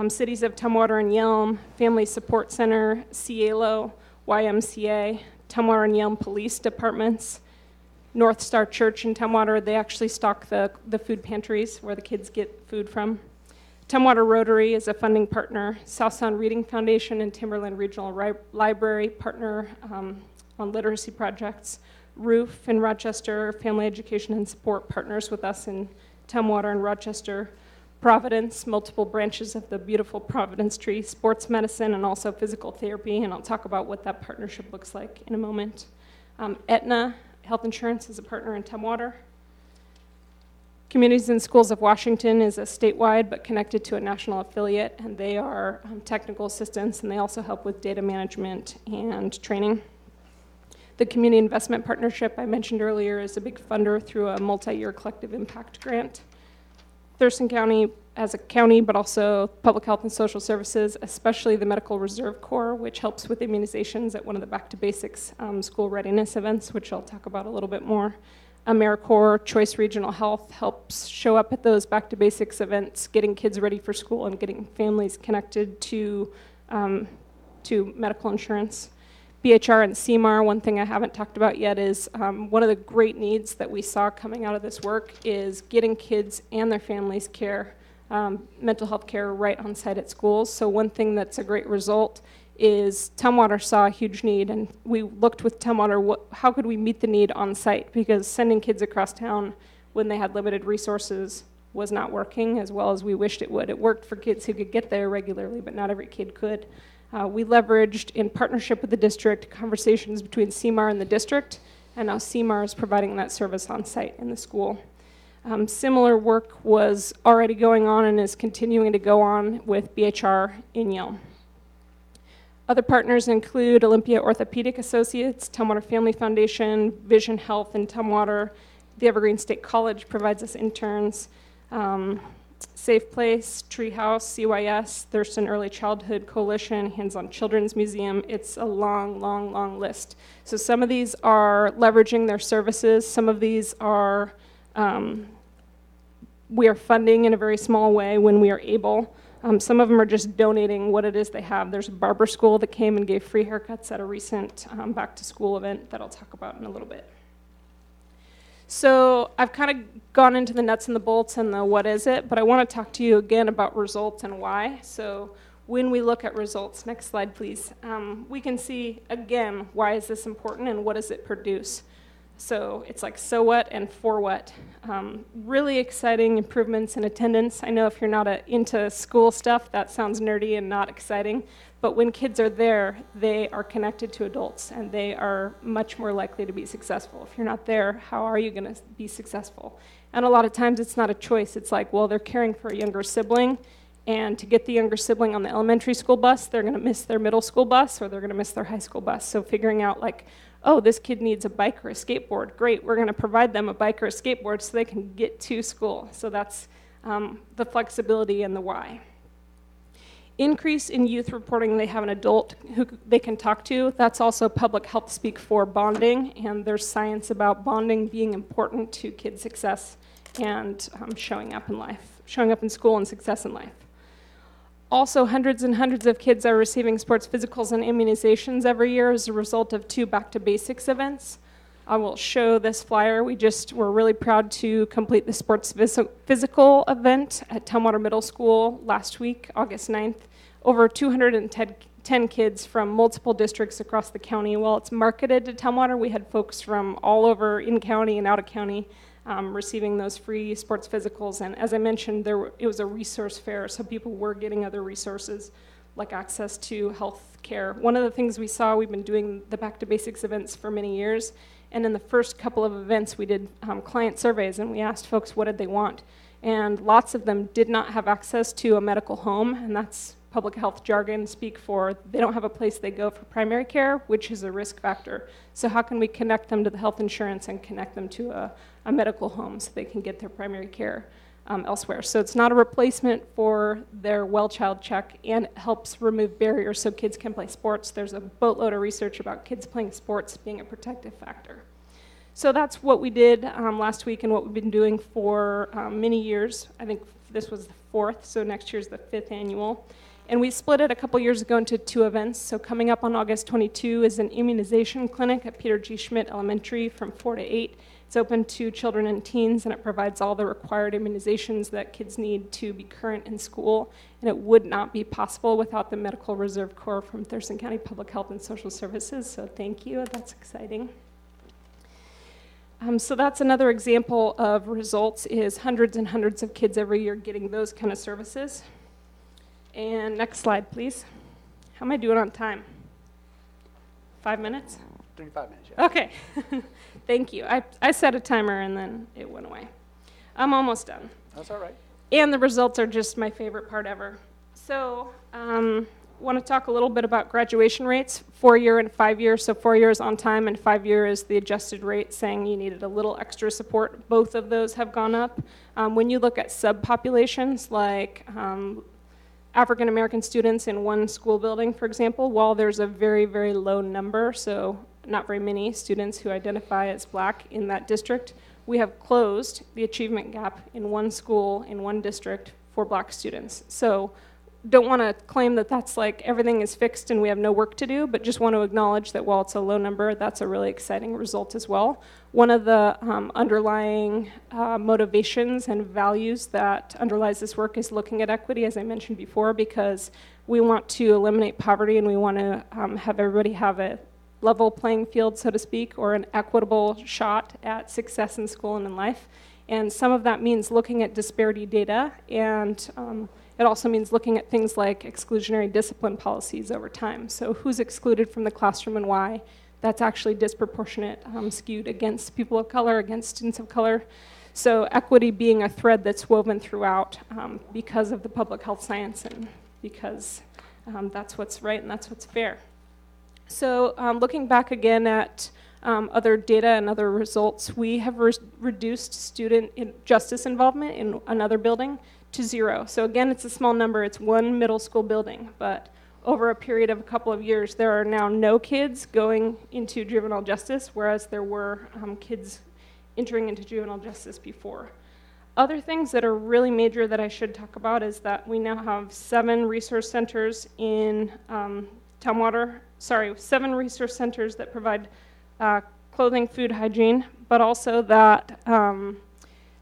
cities of Tumwater and Yelm, Family Support Center, CALO, YMCA, Tumwater and Yelm Police Departments, North Star Church in Tumwater. They actually stock the food pantries where the kids get food from. Tumwater Rotary is a funding partner. South Sound Reading Foundation and Timberland Regional Library partner on literacy projects. Roof in Rochester, Family Education and Support partners with us in Tumwater and Rochester. Providence, multiple branches of the beautiful Providence tree, sports medicine and also physical therapy, and I'll talk about what that partnership looks like in a moment. Aetna Health Insurance is a partner in Tumwater. Communities and Schools of Washington is a statewide but connected to a national affiliate, and they are technical assistants, and they also help with data management and training. The Community Investment Partnership I mentioned earlier is a big funder through a multi-year collective impact grant. Thurston County as a county, but also Public Health and Social Services, especially the Medical Reserve Corps, which helps with immunizations at one of the Back to Basics school readiness events, which I'll talk about a little bit more. AmeriCorps Choice Regional Health helps show up at those Back to Basics events, getting kids ready for school and getting families connected to medical insurance. BHR and CMAR, one thing I haven't talked about yet is one of the great needs that we saw coming out of this work is getting kids and their families care, mental health care right on site at schools. So one thing that's a great result is Tumwater saw a huge need, and we looked with Tumwater, how could we meet the need on site? Because sending kids across town when they had limited resources was not working as well as we wished it would. It worked for kids who could get there regularly, but not every kid could. We leveraged, in partnership with the district, conversations between CMAR and the district, and now CMAR is providing that service on site in the school. Similar work was already going on and is continuing to go on with BHR in Yelm. Other partners include Olympia Orthopedic Associates, Tumwater Family Foundation, Vision Health in Tumwater. The Evergreen State College provides us interns. Safe Place, Treehouse, CYS, Thurston Early Childhood Coalition, Hands on Children's Museum. It's a long, long, long list. So some of these are leveraging their services. Some of these are, we are funding in a very small way when we are able. Some of them are just donating what it is they have. There's a barber school that came and gave free haircuts at a recent back to school event that I'll talk about in a little bit. So I've kind of gone into the nuts and the bolts and the what is it, but I want to talk to you again about results and why. So when we look at results, next slide please, we can see again, why is this important and what does it produce? So it's like so what and for what. Really exciting improvements in attendance. I know if you're not into school stuff, that sounds nerdy and not exciting, but when kids are there, they are connected to adults and they are much more likely to be successful. If you're not there, how are you going to be successful? And a lot of times it's not a choice. It's like, well, they're caring for a younger sibling, and to get the younger sibling on the elementary school bus, they're going to miss their middle school bus or they're going to miss their high school bus. So figuring out like, oh, this kid needs a bike or a skateboard. Great, we're going to provide them a bike or a skateboard so they can get to school. So that's the flexibility and the why. Increase in youth reporting they have an adult who they can talk to. That's also public health speak for bonding, and there's science about bonding being important to kids' success and showing up in life, showing up in school and success in life. Also, hundreds and hundreds of kids are receiving sports physicals and immunizations every year as a result of 2 Back to Basics events. I will show this flyer. We're really proud to complete the sports physical event at Tumwater Middle School last week, August 9th. Over 210 kids from multiple districts across the county. While it's marketed to Tumwater, we had folks from all over in-county and out-of-county receiving those free sports physicals. And as I mentioned, it was a resource fair, so people were getting other resources like access to health care. One of the things we saw, we've been doing the Back to Basics events for many years, and in the first couple of events we did client surveys, and we asked folks what did they want. And lots of them did not have access to a medical home, and that's public health jargon speak for they don't have a place they go for primary care, which is a risk factor. So how can we connect them to the health insurance and connect them to a medical home so they can get their primary care elsewhere? So it's not a replacement for their well child check, and it helps remove barriers so kids can play sports. There's a boatload of research about kids playing sports being a protective factor. So that's what we did last week and what we've been doing for many years. I think this was the 4th, so next year's the 5th annual. And we split it a couple years ago into 2 events. So coming up on August 22 is an immunization clinic at Peter G. Schmidt Elementary from 4 to 8. It's open to children and teens, and it provides all the required immunizations that kids need to be current in school. And it would not be possible without the Medical Reserve Corps from Thurston County Public Health and Social Services. So thank you, that's exciting. So that's another example of results, is hundreds and hundreds of kids every year getting those kind of services. And next slide, please. How am I doing on time? 5 minutes? 35 minutes, yeah. Okay. Thank you. I set a timer and then it went away. I'm almost done. That's all right. And the results are just my favorite part ever. So want to talk a little bit about graduation rates, 4-year and 5-year. So 4 years on time and 5-year is the adjusted rate, saying you needed a little extra support. Both of those have gone up. When you look at subpopulations like African American students in one school building, for example, while there's a very, very low number, so not very many students who identify as Black in that district, we have closed the achievement gap in one school, in one district for Black students. So don't want to claim that that's like everything is fixed and we have no work to do, but just want to acknowledge that while it's a low number, that's a really exciting result as well. One of the underlying motivations and values that underlies this work is looking at equity, as I mentioned before, because we want to eliminate poverty and we want to have everybody have a level playing field, so to speak, or an equitable shot at success in school and in life. And some of that means looking at disparity data, and it also means looking at things like exclusionary discipline policies over time. So who's excluded from the classroom and why? That's actually disproportionate, skewed against people of color, against students of color. So equity being a thread that's woven throughout because of the public health science and because that's what's right and that's what's fair. So looking back again at other data and other results, we have reduced student justice involvement in another building to 0. So again, it's a small number. It's one middle school building, but over a period of a couple of years, there are now no kids going into juvenile justice, whereas there were kids entering into juvenile justice before. Other things that are really major that I should talk about is that we now have 7 resource centers in Tumwater, 7 resource centers that provide clothing, food, hygiene, but also that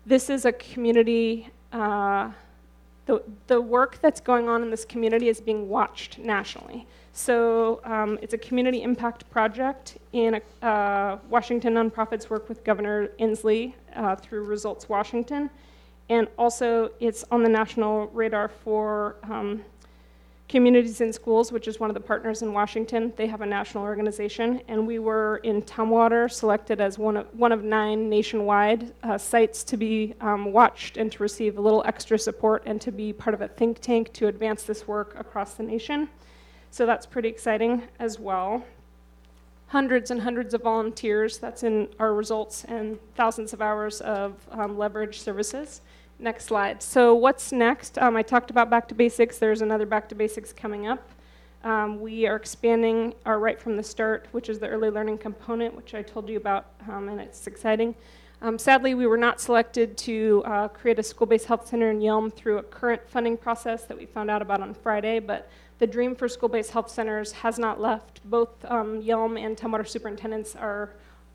this is a community, the work that's going on in this community is being watched nationally. So it's a community impact project in Washington nonprofits work with Governor Inslee through Results Washington. And also it's on the national radar for Communities in Schools, which is one of the partners in Washington. They have a national organization, and we were in Tumwater selected as one of 9 nationwide sites to be watched and to receive a little extra support and to be part of a think tank to advance this work across the nation. So that's pretty exciting as well. Hundreds and hundreds of volunteers, that's in our results, and thousands of hours of leverage services. Next slide. So what's next? I talked about Back to Basics. There's another Back to Basics coming up. We are expanding our Right from the Start, which is the early learning component, which I told you about, and it's exciting. Sadly, we were not selected to create a school-based health center in Yelm through a current funding process that we found out about on Friday, but the dream for school-based health centers has not left. Both Yelm and Tumwater superintendents are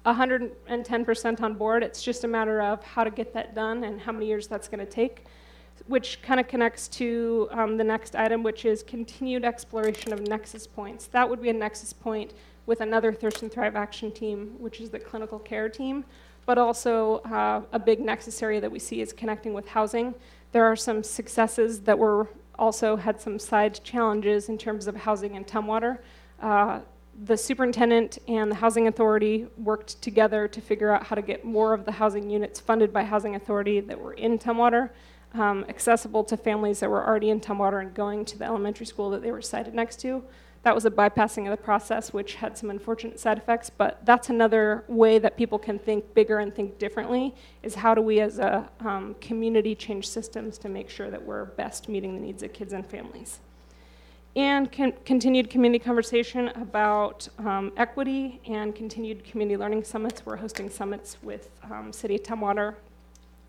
110% on board. It's just a matter of how to get that done and how many years that's going to take, which kind of connects to the next item, which is continued exploration of nexus points. That would be a nexus point with another Thurston Thrive Action team, which is the clinical care team, but also a big nexus area that we see is connecting with housing. There are some successes that were also had some side challenges in terms of housing in Tumwater. The superintendent and the housing authority worked together to figure out how to get more of the housing units funded by housing authority that were in Tumwater accessible to families that were already in Tumwater and going to the elementary school that they were sited next to. That was a bypassing of the process, which had some unfortunate side effects, but that's another way that people can think bigger and think differently, is how do we as a community change systems to make sure that we're best meeting the needs of kids and families. And continued community conversation about equity and continued community learning summits. We're hosting summits with City of Tumwater.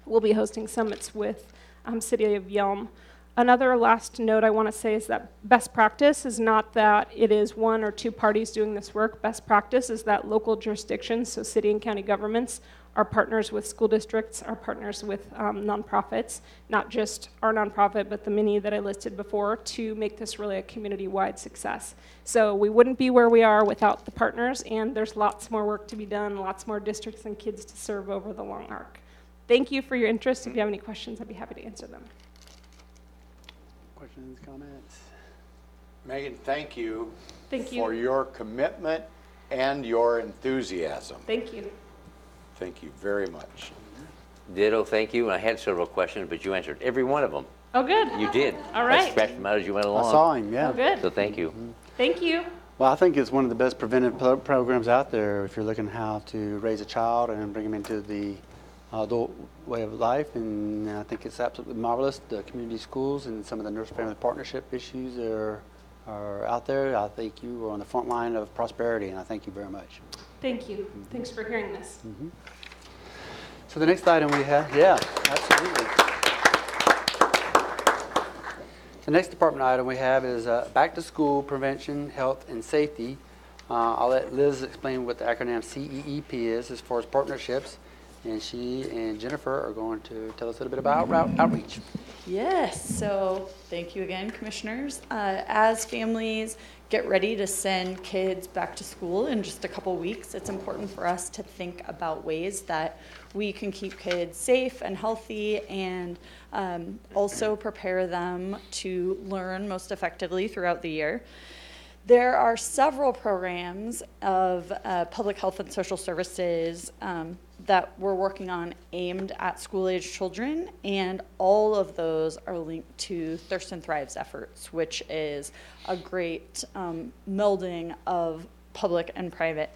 We'll be hosting summits with City of Yelm. Another last note I want to say is that best practice is not that it is one or two parties doing this work. Best practice is that local jurisdictions, so city and county governments, are partners with school districts, are partners with nonprofits, not just our nonprofit, but the many that I listed before, to make this really a community-wide success. So we wouldn't be where we are without the partners, and there's lots more work to be done, lots more districts and kids to serve over the long arc. Thank you for your interest. If you have any questions, I'd be happy to answer them. Questions, comments? Megan, thank you. Thank you. For your commitment and your enthusiasm. Thank you. Thank you very much. Ditto, thank you. I had several questions, but you answered every one of them. Oh, good. You did. All right. I scratched them out as you went along. I saw him, yeah. Oh, good. So thank you. Thank you. Well, I think it's one of the best preventive programs out there if you're looking how to raise a child and bring them into the adult way of life, and I think it's absolutely marvelous. The community schools and some of the nurse-family partnership issues are out there. I think you are on the front line of prosperity, and I thank you very much. Thank you. Thanks for hearing this. So the next item we have, yeah, absolutely. The next department item we have is back to school prevention, health, and safety. I'll let Liz explain what the acronym CEEP is as far as partnerships. And she and Jennifer are going to tell us a little bit about outreach. Yes, so thank you again, commissioners. As families get ready to send kids back to school in just a couple weeks, it's important for us to think about ways that we can keep kids safe and healthy, and also prepare them to learn most effectively throughout the year. There are several programs of public health and social services that we're working on aimed at school-age children, and all of those are linked to Thurston Thrive's efforts, which is a great melding of public and private.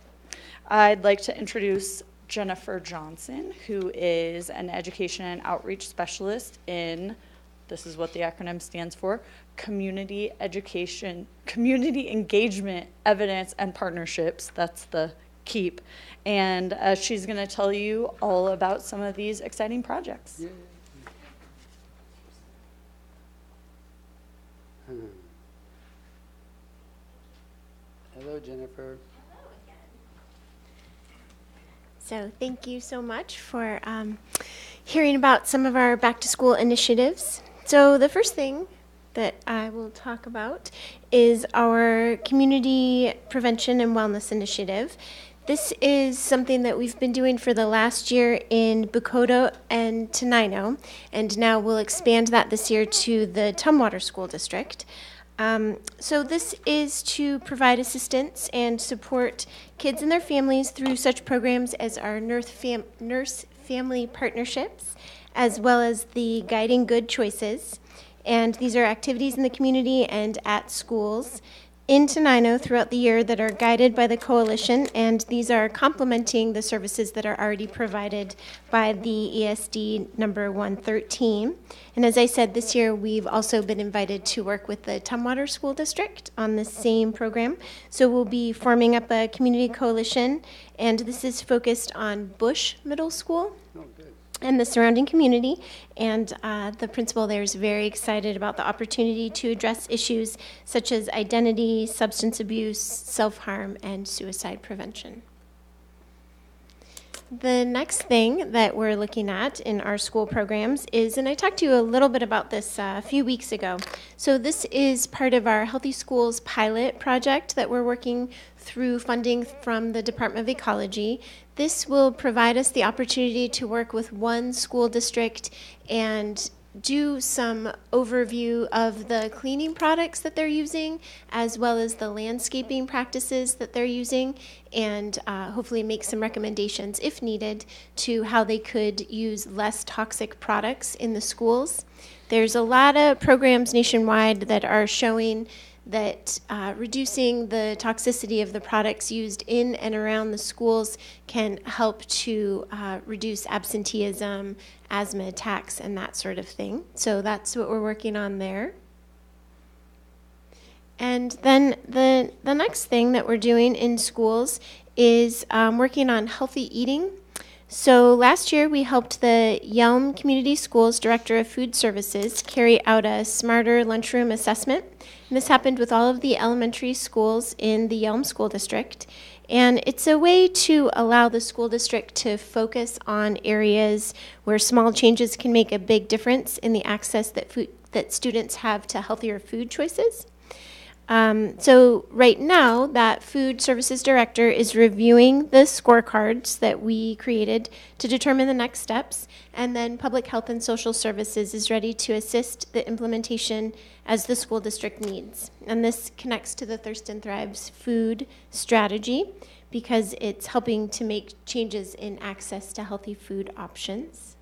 I'd like to introduce Jennifer Johnson, who is an education and outreach specialist in, this is what the acronym stands for, Community Education, Community Engagement, Evidence, and Partnerships. That's the KEEP. And she's going to tell you all about some of these exciting projects. Yeah. Hello, Jennifer. So thank you so much for hearing about some of our back to school initiatives. So the first thing that I will talk about is our Community Prevention and Wellness Initiative. This is something that we've been doing for the last year in Bukoto and Tenino, and now we'll expand that this year to the Tumwater School District. So this is to provide assistance and support kids and their families through such programs as our nurse-family partnerships, as well as the Guiding Good Choices. And these are activities in the community and at schools in Tenino throughout the year that are guided by the coalition, and these are complementing the services that are already provided by the ESD number 113. And as I said, this year we've also been invited to work with the Tumwater School District on the same program. So we'll be forming up a community coalition, and this is focused on Bush Middle School and the surrounding community, and the principal there is very excited about the opportunity to address issues such as identity, substance abuse, self-harm, and suicide prevention. The next thing that we're looking at in our school programs is, and I talked to you a little bit about this a few weeks ago, so this is part of our Healthy Schools pilot project that we're working through funding from the Department of Ecology. This will provide us the opportunity to work with one school district and do some overview of the cleaning products that they're using, as well as the landscaping practices that they're using, and hopefully make some recommendations, if needed, to how they could use less toxic products in the schools. There's a lot of programs nationwide that are showing that reducing the toxicity of the products used in and around the schools can help to reduce absenteeism, asthma attacks, and that sort of thing. So that's what we're working on there. And then the next thing that we're doing in schools is working on healthy eating. So last year we helped the Yelm Community Schools Director of Food Services carry out a smarter lunchroom assessment. And this happened with all of the elementary schools in the Yelm School District. And it's a way to allow the school district to focus on areas where small changes can make a big difference in the access that students have to healthier food choices. So right now, that food services director is reviewing the scorecards that we created to determine the next steps, and then Public Health and Social Services is ready to assist the implementation as the school district needs. And this connects to the Thurston Thrives food strategy because it's helping to make changes in access to healthy food options.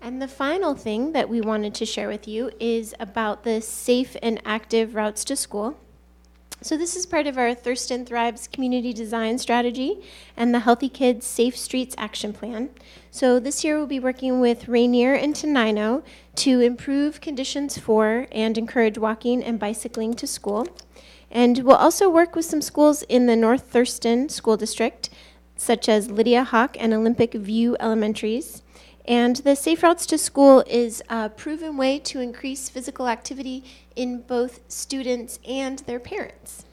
And the final thing that we wanted to share with you is about the safe and active routes to school. So this is part of our Thurston Thrives community design strategy and the Healthy Kids Safe Streets Action Plan. So this year we'll be working with Rainier and Tenino to improve conditions for and encourage walking and bicycling to school. And we'll also work with some schools in the North Thurston School District, such as Lydia Hawk and Olympic View Elementaries. And the Safe Routes to School is a proven way to increase physical activity in both students and their parents.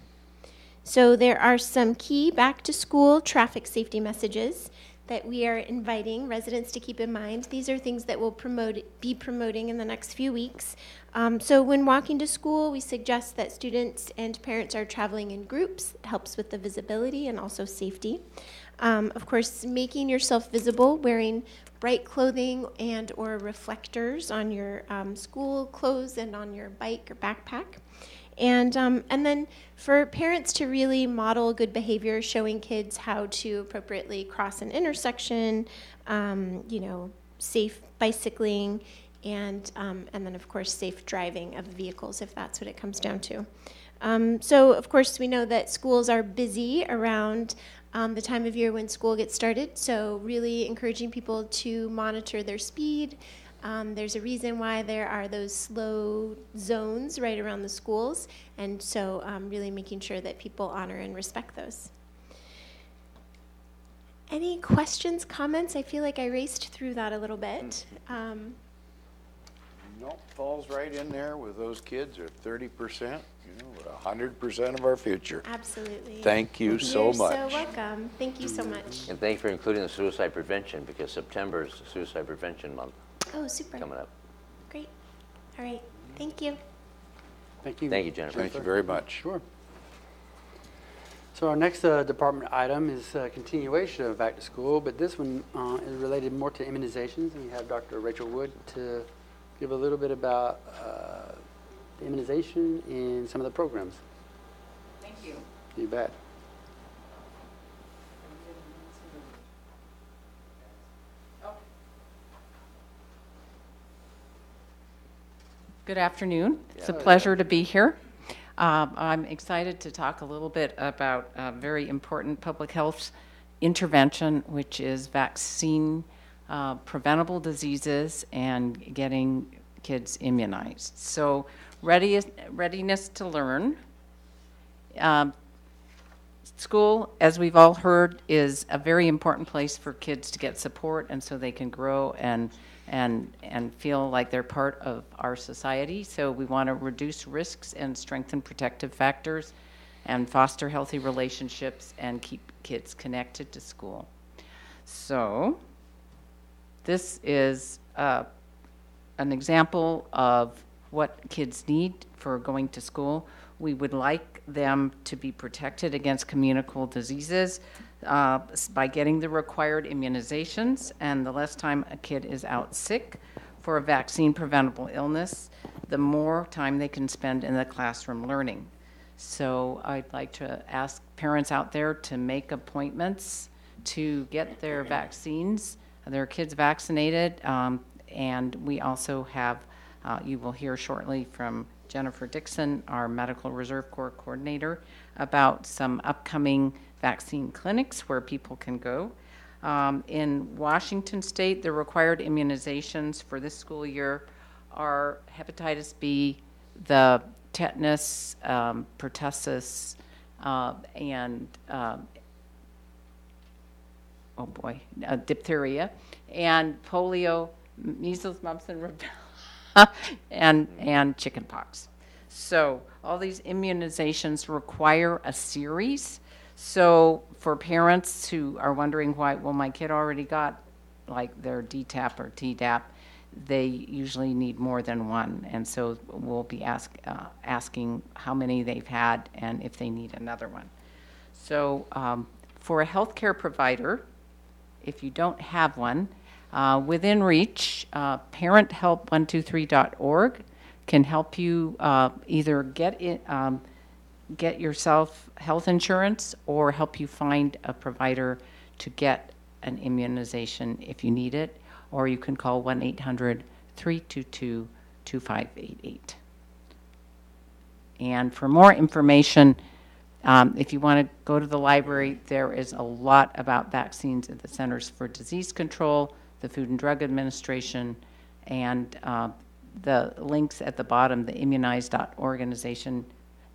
So there are some key back-to-school traffic safety messages that we are inviting residents to keep in mind. These are things that we'll be promoting in the next few weeks. So when walking to school, we suggest that students and parents are traveling in groups. It helps with the visibility and also safety. Of course, making yourself visible, wearing bright clothing and or reflectors on your school clothes and on your bike or backpack. And then for parents to really model good behavior, showing kids how to appropriately cross an intersection, safe bicycling, and then of course safe driving of vehicles if that's what it comes down to. So of course we know that schools are busy around the time of year when school gets started, so really encouraging people to monitor their speed. There's a reason why there are those slow zones right around the schools, and so really making sure that people honor and respect those. Any questions, comments? I feel like I raced through that a little bit. Nope, falls right in there with those kids are 30%, 100% of our future. Absolutely. Thank you so much. You're so welcome. Thank you so much. And thank you for including the suicide prevention, because September is the Suicide Prevention Month Oh, super. coming up. Great. All right. Thank you. Thank you. Thank you, Jennifer. Thank you very much. Sure. So our next department item is a continuation of back to school, but this one is related more to immunizations. And we have Dr. Rachel Wood to give a little bit about the immunization in some of the programs. Thank you. You bet. Good afternoon. It's a pleasure to be here. I'm excited to talk a little bit about a very important public health intervention, which is vaccine preventable diseases and getting kids immunized. So readiness to learn. School, as we've all heard, is a very important place for kids to get support and so they can grow and feel like they're part of our society. So we want to reduce risks and strengthen protective factors and foster healthy relationships and keep kids connected to school. So this is an example of what kids need for going to school. We would like them to be protected against communicable diseases by getting the required immunizations, and the less time a kid is out sick for a vaccine preventable illness, the more time they can spend in the classroom learning. So I'd like to ask parents out there to make appointments to get their vaccines, their kids vaccinated, and we also have, you will hear shortly from Jennifer Dixon, our Medical Reserve Corps coordinator, about some upcoming vaccine clinics where people can go. In Washington State, the required immunizations for this school year are hepatitis B, the tetanus, pertussis, and diphtheria, and polio, measles, mumps, and rubella. and chickenpox. So all these immunizations require a series. So for parents who are wondering why, well, my kid already got like their DTaP or Tdap, they usually need more than one. And so we'll be asking how many they've had and if they need another one. So for a healthcare provider, if you don't have one, within reach, parenthelp123.org can help you either get yourself health insurance or help you find a provider to get an immunization if you need it, or you can call 1-800-322-2588. And for more information, if you want to go to the library, there is a lot about vaccines at the Centers for Disease Control, the Food and Drug Administration, and the links at the bottom. The Immunize.org organization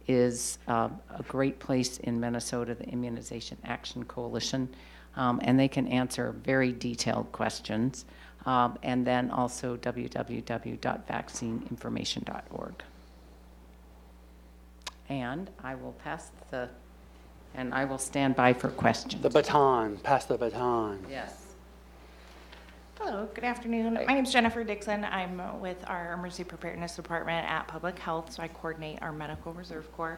is a great place in Minnesota, the Immunization Action Coalition, and they can answer very detailed questions. And then also www.vaccineinformation.org. And I will I will stand by for questions. The baton, pass the baton. Yes. Hello, good afternoon. My name is Jennifer Dixon. I'm with our Emergency Preparedness Department at Public Health, so I coordinate our Medical Reserve Corps.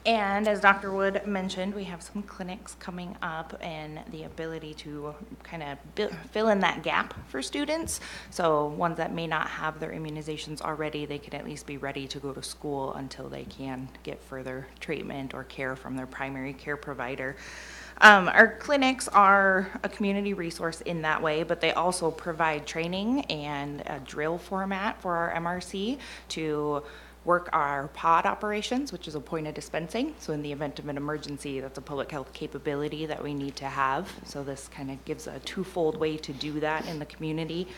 And as Dr. Wood mentioned, we have some clinics coming up and the ability to kind of fill in that gap for students. So ones that may not have their immunizations already, they can at least be ready to go to school until they can get further treatment or care from their primary care provider. Our clinics are a community resource in that way, but they also provide training and a drill format for our MRC to work our pod operations, which is a point of dispensing. So in the event of an emergency, that's a public health capability that we need to have. So this kind of gives a twofold way to do that in the community.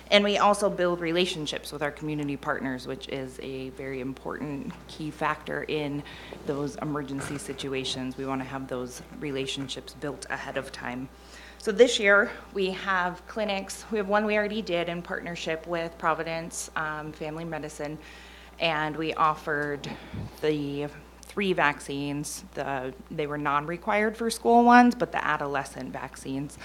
And we also build relationships with our community partners, which is a very important key factor in those emergency situations. We want to have those relationships built ahead of time. So this year we have clinics. We have one we already did in partnership with Providence Family Medicine, and we offered the 3 vaccines. They were non-required for school ones, but the adolescent vaccines.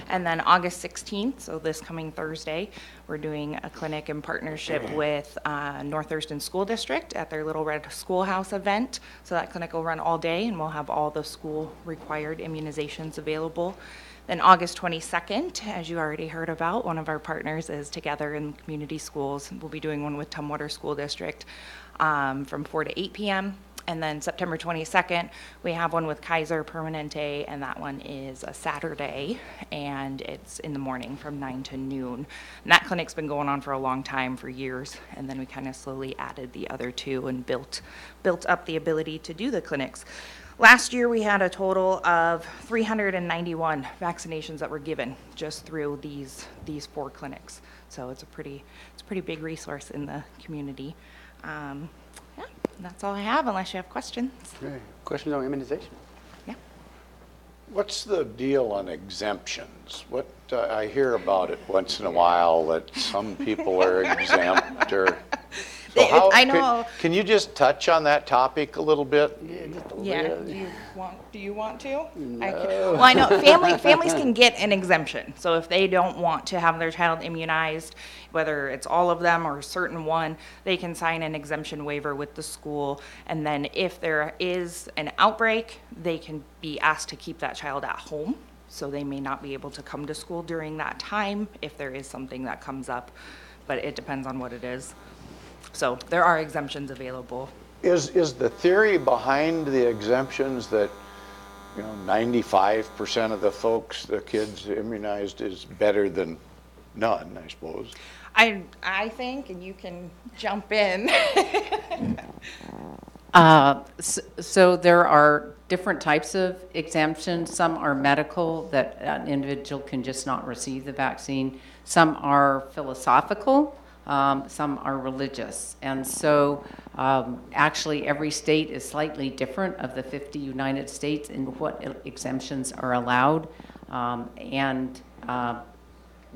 And then August 16th, so this coming Thursday, we're doing a clinic in partnership with North Thurston School District at their Little Red Schoolhouse event. So that clinic will run all day, and we'll have all the school required immunizations available. Then August 22nd, as you already heard about, one of our partners is Together in Community Schools. We'll be doing one with Tumwater School District from 4 to 8 p.m. And then September 22nd, we have one with Kaiser Permanente, and that one is a Saturday, and it's in the morning from 9 to noon. And that clinic's been going on for a long time, for years, and then we kind of slowly added the other two and built up the ability to do the clinics. Last year, we had a total of 391 vaccinations that were given just through these 4 clinics. So it's a pretty big resource in the community. Yeah, that's all I have, unless you have questions. Okay. Questions on immunization? Yeah. What's the deal on exemptions? What, I hear about it once in a while that some people are exempt or. So how, I know. Can you just touch on that topic a little bit? Yeah, just a little Yeah, bit. do you want to? No. Well, I know families can get an exemption. So if they don't want to have their child immunized, whether it's all of them or a certain one, they can sign an exemption waiver with the school. And then if there is an outbreak, they can be asked to keep that child at home. So they may not be able to come to school during that time if there is something that comes up, but it depends on what it is. So there are exemptions available. Is the theory behind the exemptions that, 95% of the folks, the kids immunized is better than none, I suppose? I think, and you can jump in. So there are different types of exemptions. Some are medical, that an individual can just not receive the vaccine. Some are philosophical. Some are religious. And so actually every state is slightly different of the 50 United States in what exemptions are allowed.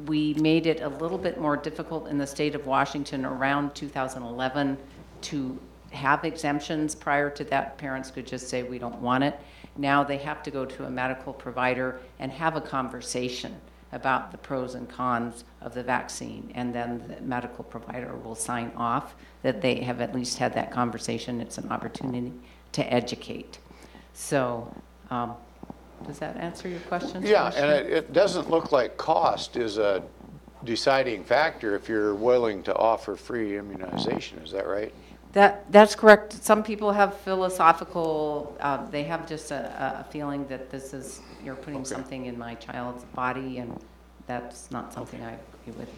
We made it a little bit more difficult in the state of Washington around 2011 to have exemptions. Prior to that, parents could just say, we don't want it. Now they have to go to a medical provider and have a conversation about the pros and cons of the vaccine, and then the medical provider will sign off that they have at least had that conversation. It's an opportunity to educate. So does that answer your question? Yeah, and it doesn't look like cost is a deciding factor if you're willing to offer free immunization. Is that right? That's correct. Some people have philosophical, they have just a feeling that this is, you're putting something in my child's body, and that's not something I agree with.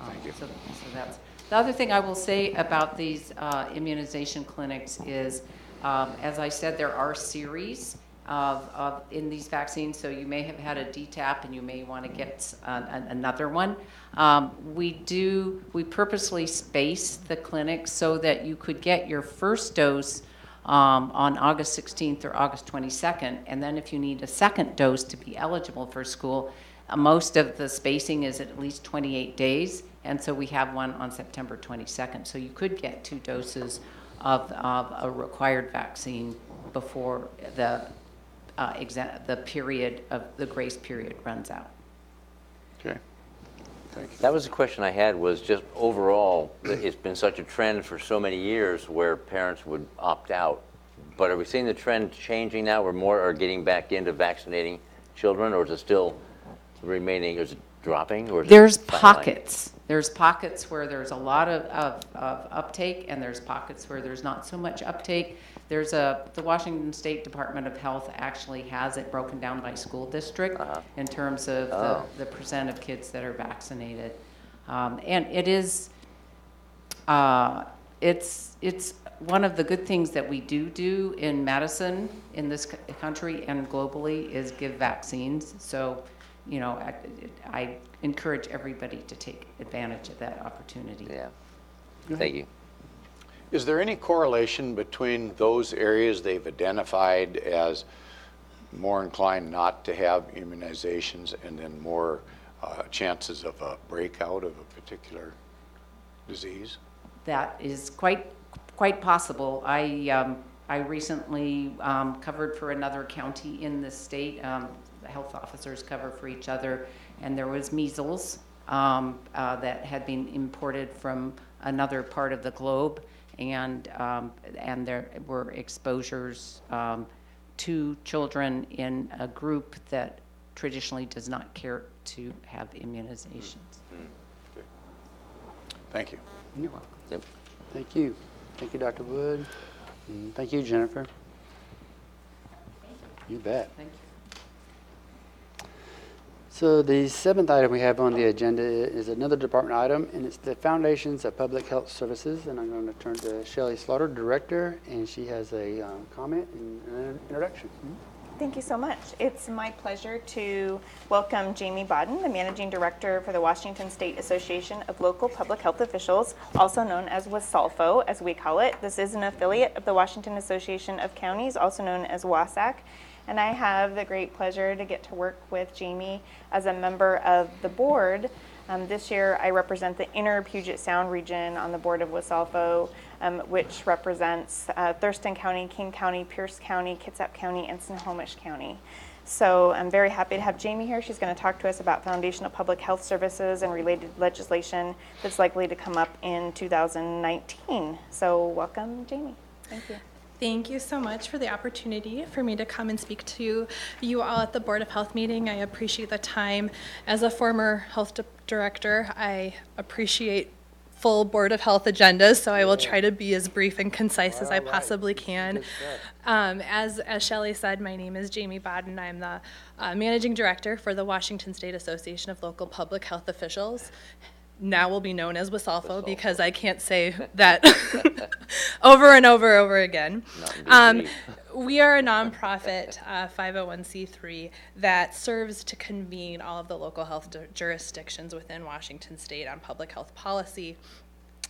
Thank you. So that's, the other thing I will say about these immunization clinics is, as I said, there are series of in these vaccines, so you may have had a DTaP and you may want to get another one. We purposely space the clinics so that you could get your first dose on August 16th or August 22nd, and then if you need a second dose to be eligible for school, most of the spacing is at least 28 days, and so we have one on September 22nd. So you could get 2 doses of a required vaccine before the period of the grace period runs out. Okay. Thank you. That was the question I had, was just overall, it's been such a trend for so many years where parents would opt out. But are we seeing the trend changing now, where more are getting back into vaccinating children, or is it still remaining, is it dropping? Or is There's it flatlining? pockets. There's pockets where there's a lot of uptake, and there's pockets where there's not so much uptake. There's the Washington State Department of Health actually has it broken down by school district in terms of the percent of kids that are vaccinated. And it is, it's one of the good things that we do in medicine in this country and globally is give vaccines. So, I encourage everybody to take advantage of that opportunity. Yeah. Thank you. Is there any correlation between those areas they've identified as more inclined not to have immunizations and then more chances of a breakout of a particular disease? That is quite possible. I recently covered for another county in the state. The health officers cover for each other, and there was measles that had been imported from another part of the globe, and there were exposures to children in a group that traditionally does not care to have immunizations. Okay. Thank you. You're welcome. Yep. Thank you. Thank you, Dr. Wood. Thank you, Jennifer. You bet. Thank you. So the seventh item we have on the agenda is another department item, and it's the Foundations of Public Health Services. And I'm going to turn to Shelley Slaughter, Director, and she has a comment and an introduction. Thank you so much. It's my pleasure to welcome Jamie Bodden, the Managing Director for the Washington State Association of Local Public Health Officials, also known as WASALFO, as we call it. This is an affiliate of the Washington Association of Counties, also known as WASAC. And I have the great pleasure to get to work with Jamie as a member of the board. This year I represent the inner Puget Sound region on the board of WASALFO, which represents Thurston County, King County, Pierce County, Kitsap County, and Snohomish County. So I'm very happy to have Jamie here. She's going to talk to us about foundational public health services and related legislation that's likely to come up in 2019. So welcome, Jamie. Thank you. Thank you so much for the opportunity for me to come and speak to you all at the Board of Health meeting. I appreciate the time. As a former health director, I appreciate full Board of Health agendas, so I will try to be as brief and concise as I possibly can. As Shelley said, my name is Jamie Bodden. I'm the Managing Director for the Washington State Association of Local Public Health Officials. Now will be known as WASALFO because I can't say that over and over again. We are a nonprofit 501c3 that serves to convene all of the local health jurisdictions within Washington State on public health policy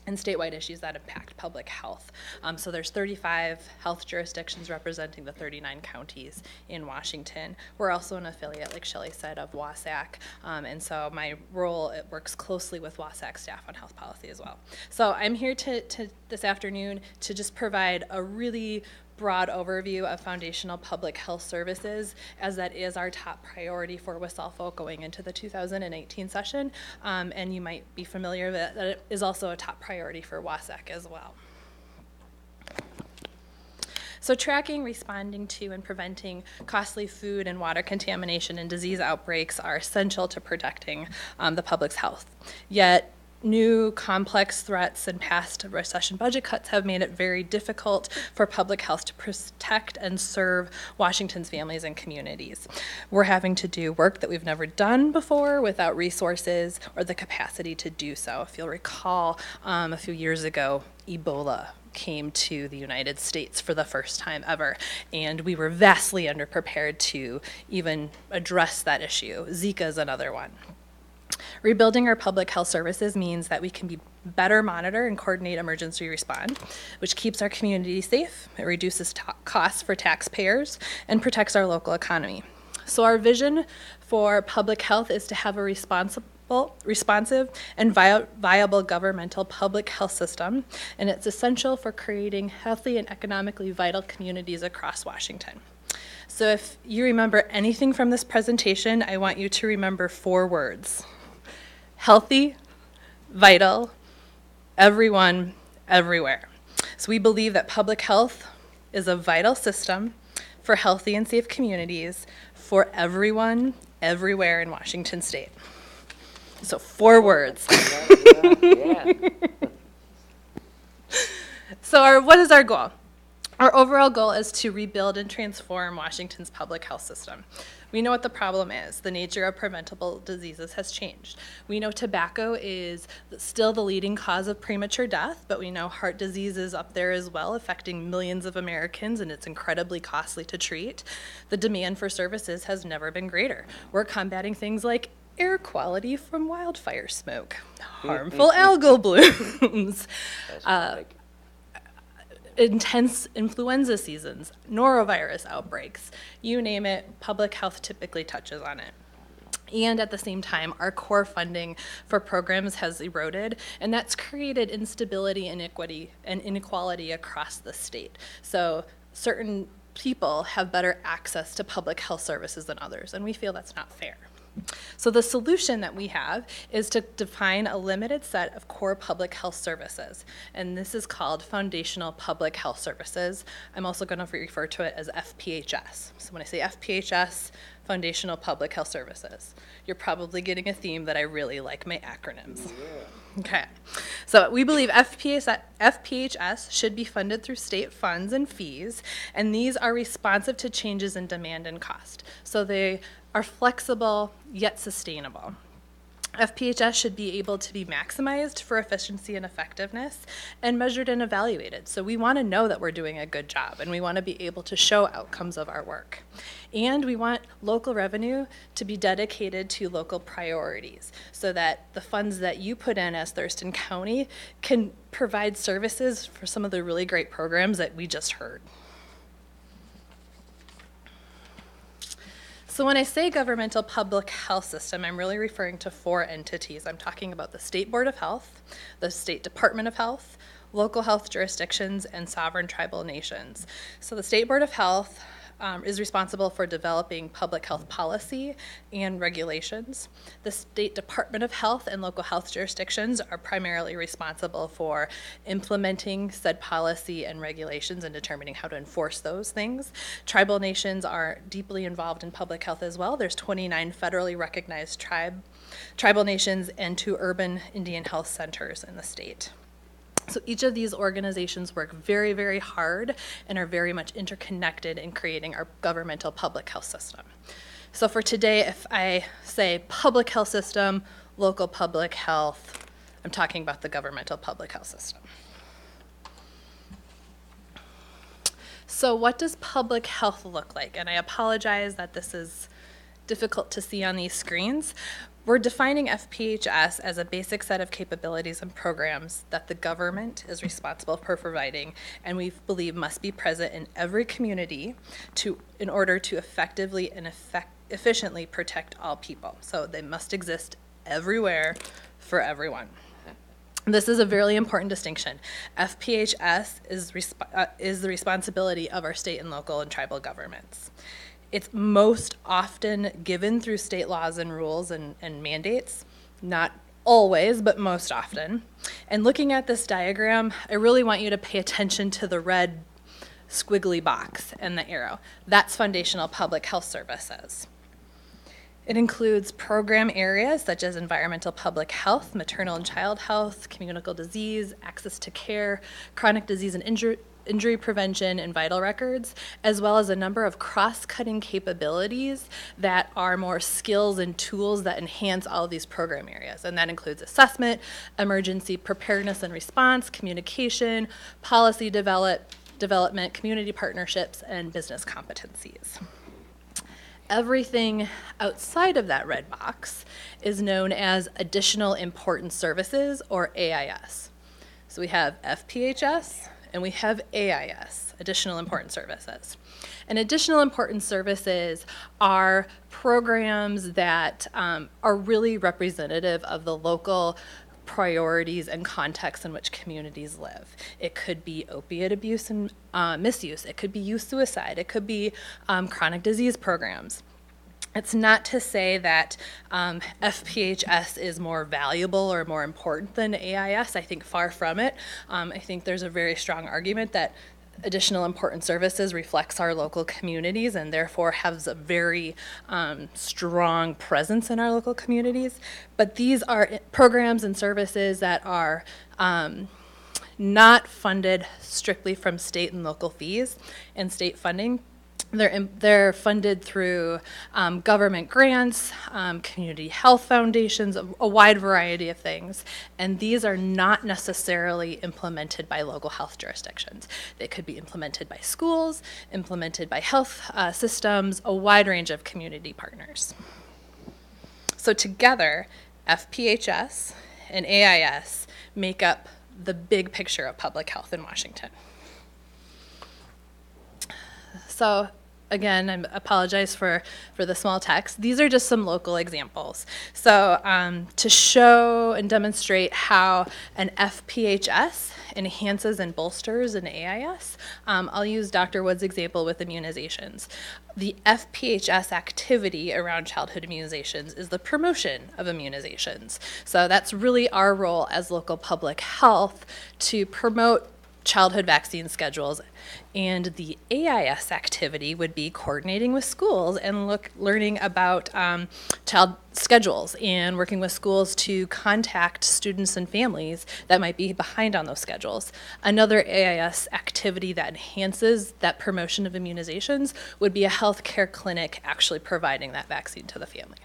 and statewide issues that impact public health. So there's 35 health jurisdictions representing the 39 counties in Washington. We're also an affiliate, like Shelley said, of WASAC, and so my role, it works closely with WASAC staff on health policy as well. So I'm here to this afternoon to just provide a really broad overview of foundational public health services, as that is our top priority for WASALFO going into the 2018 session, and you might be familiar that it is also a top priority for WASAC as well. So tracking, responding to, and preventing costly food and water contamination and disease outbreaks are essential to protecting the public's health. Yet, new complex threats and past recession budget cuts have made it very difficult for public health to protect and serve Washington's families and communities. We're having to do work that we've never done before without resources or the capacity to do so. If you'll recall, a few years ago, Ebola came to the United States for the first time ever, and we were vastly underprepared to even address that issue. Zika is another one. Rebuilding our public health services means that we can better monitor and coordinate emergency response, which keeps our community safe, it reduces costs for taxpayers, and protects our local economy. So our vision for public health is to have a responsive and viable governmental public health system, and it's essential for creating healthy and economically vital communities across Washington. So if you remember anything from this presentation, I want you to remember 4 words: healthy, vital, everyone, everywhere. So we believe that public health is a vital system for healthy and safe communities for everyone, everywhere in Washington State. So 4 words. Yeah. So what is our goal? Our overall goal is to rebuild and transform Washington's public health system. We know what the problem is. The nature of preventable diseases has changed. We know tobacco is still the leading cause of premature death, but we know heart disease is up there as well, affecting millions of Americans, and it's incredibly costly to treat. The demand for services has never been greater. We're combating things like air quality from wildfire smoke, harmful algal blooms, intense influenza seasons, norovirus outbreaks, you name it, public health typically touches on it. And at the same time, our core funding for programs has eroded, and that's created instability and inequality across the state. So certain people have better access to public health services than others, and we feel that's not fair. So the solution that we have is to define a limited set of core public health services, and this is called Foundational Public Health Services. I'm also going to refer to it as FPHS. So when I say FPHS, foundational public health services. You're probably getting a theme that I really like my acronyms. Okay, so we believe FPHS should be funded through state funds and fees, and these are responsive to changes in demand and cost. So they are flexible yet sustainable. FPHS should be able to be maximized for efficiency and effectiveness and measured and evaluated. So we want to know that we're doing a good job, and we want to be able to show outcomes of our work. And we want local revenue to be dedicated to local priorities so that the funds that you put in as Thurston County can provide services for some of the really great programs that we just heard. So when I say governmental public health system, I'm really referring to 4 entities. I'm talking about the State Board of Health, the State Department of Health, local health jurisdictions, and sovereign tribal nations. So the State Board of Health is responsible for developing public health policy and regulations. The State Department of Health and local health jurisdictions are primarily responsible for implementing said policy and regulations and determining how to enforce those things. Tribal nations are deeply involved in public health as well. There's 29 federally recognized tribal nations and 2 urban Indian health centers in the state. So each of these organizations work very, very hard and are very much interconnected in creating our governmental public health system. So for today, if I say public health system, local public health, I'm talking about the governmental public health system. So what does public health look like? And I apologize that this is difficult to see on these screens. We're defining FPHS as a basic set of capabilities and programs that the government is responsible for providing, and we believe must be present in every community in order to effectively and efficiently protect all people. So they must exist everywhere for everyone. This is a very important distinction. FPHS is the responsibility of our state and local and tribal governments. It's most often given through state laws and rules and mandates, not always, but most often. And looking at this diagram, I really want you to pay attention to the red squiggly box and the arrow. That's foundational public health services. It includes program areas such as environmental public health, maternal and child health, communicable disease, access to care, chronic disease and injury prevention, and vital records, as well as a number of cross-cutting capabilities that are more skills and tools that enhance all of these program areas. And that includes assessment, emergency preparedness and response, communication, policy development, community partnerships, and business competencies. Everything outside of that red box is known as additional important services, or AIS. So we have FPHS, and we have AIS, additional important services. And additional important services are programs that are really representative of the local priorities and contexts in which communities live. It could be opiate abuse and misuse. It could be youth suicide. It could be chronic disease programs. It's not to say that FPHS is more valuable or more important than AIS. I think far from it. I think there's a very strong argument that additional important services reflects our local communities and therefore has a very strong presence in our local communities. But these are programs and services that are not funded strictly from state and local fees and state funding. They're funded through government grants, community health foundations, a wide variety of things. And these are not necessarily implemented by local health jurisdictions. They could be implemented by schools, implemented by health systems, a wide range of community partners. So together, FPHS and AIS make up the big picture of public health in Washington. So again, I apologize for the small text. These are just some local examples. So to show and demonstrate how an FPHS enhances and bolsters an AIS, I'll use Dr. Wood's example with immunizations. The FPHS activity around childhood immunizations is the promotion of immunizations. So that's really our role as local public health to promote childhood vaccine schedules. And the AIS activity would be coordinating with schools and learning about child schedules and working with schools to contact students and families that might be behind on those schedules. Another AIS activity that enhances that promotion of immunizations would be a healthcare clinic actually providing that vaccine to the family.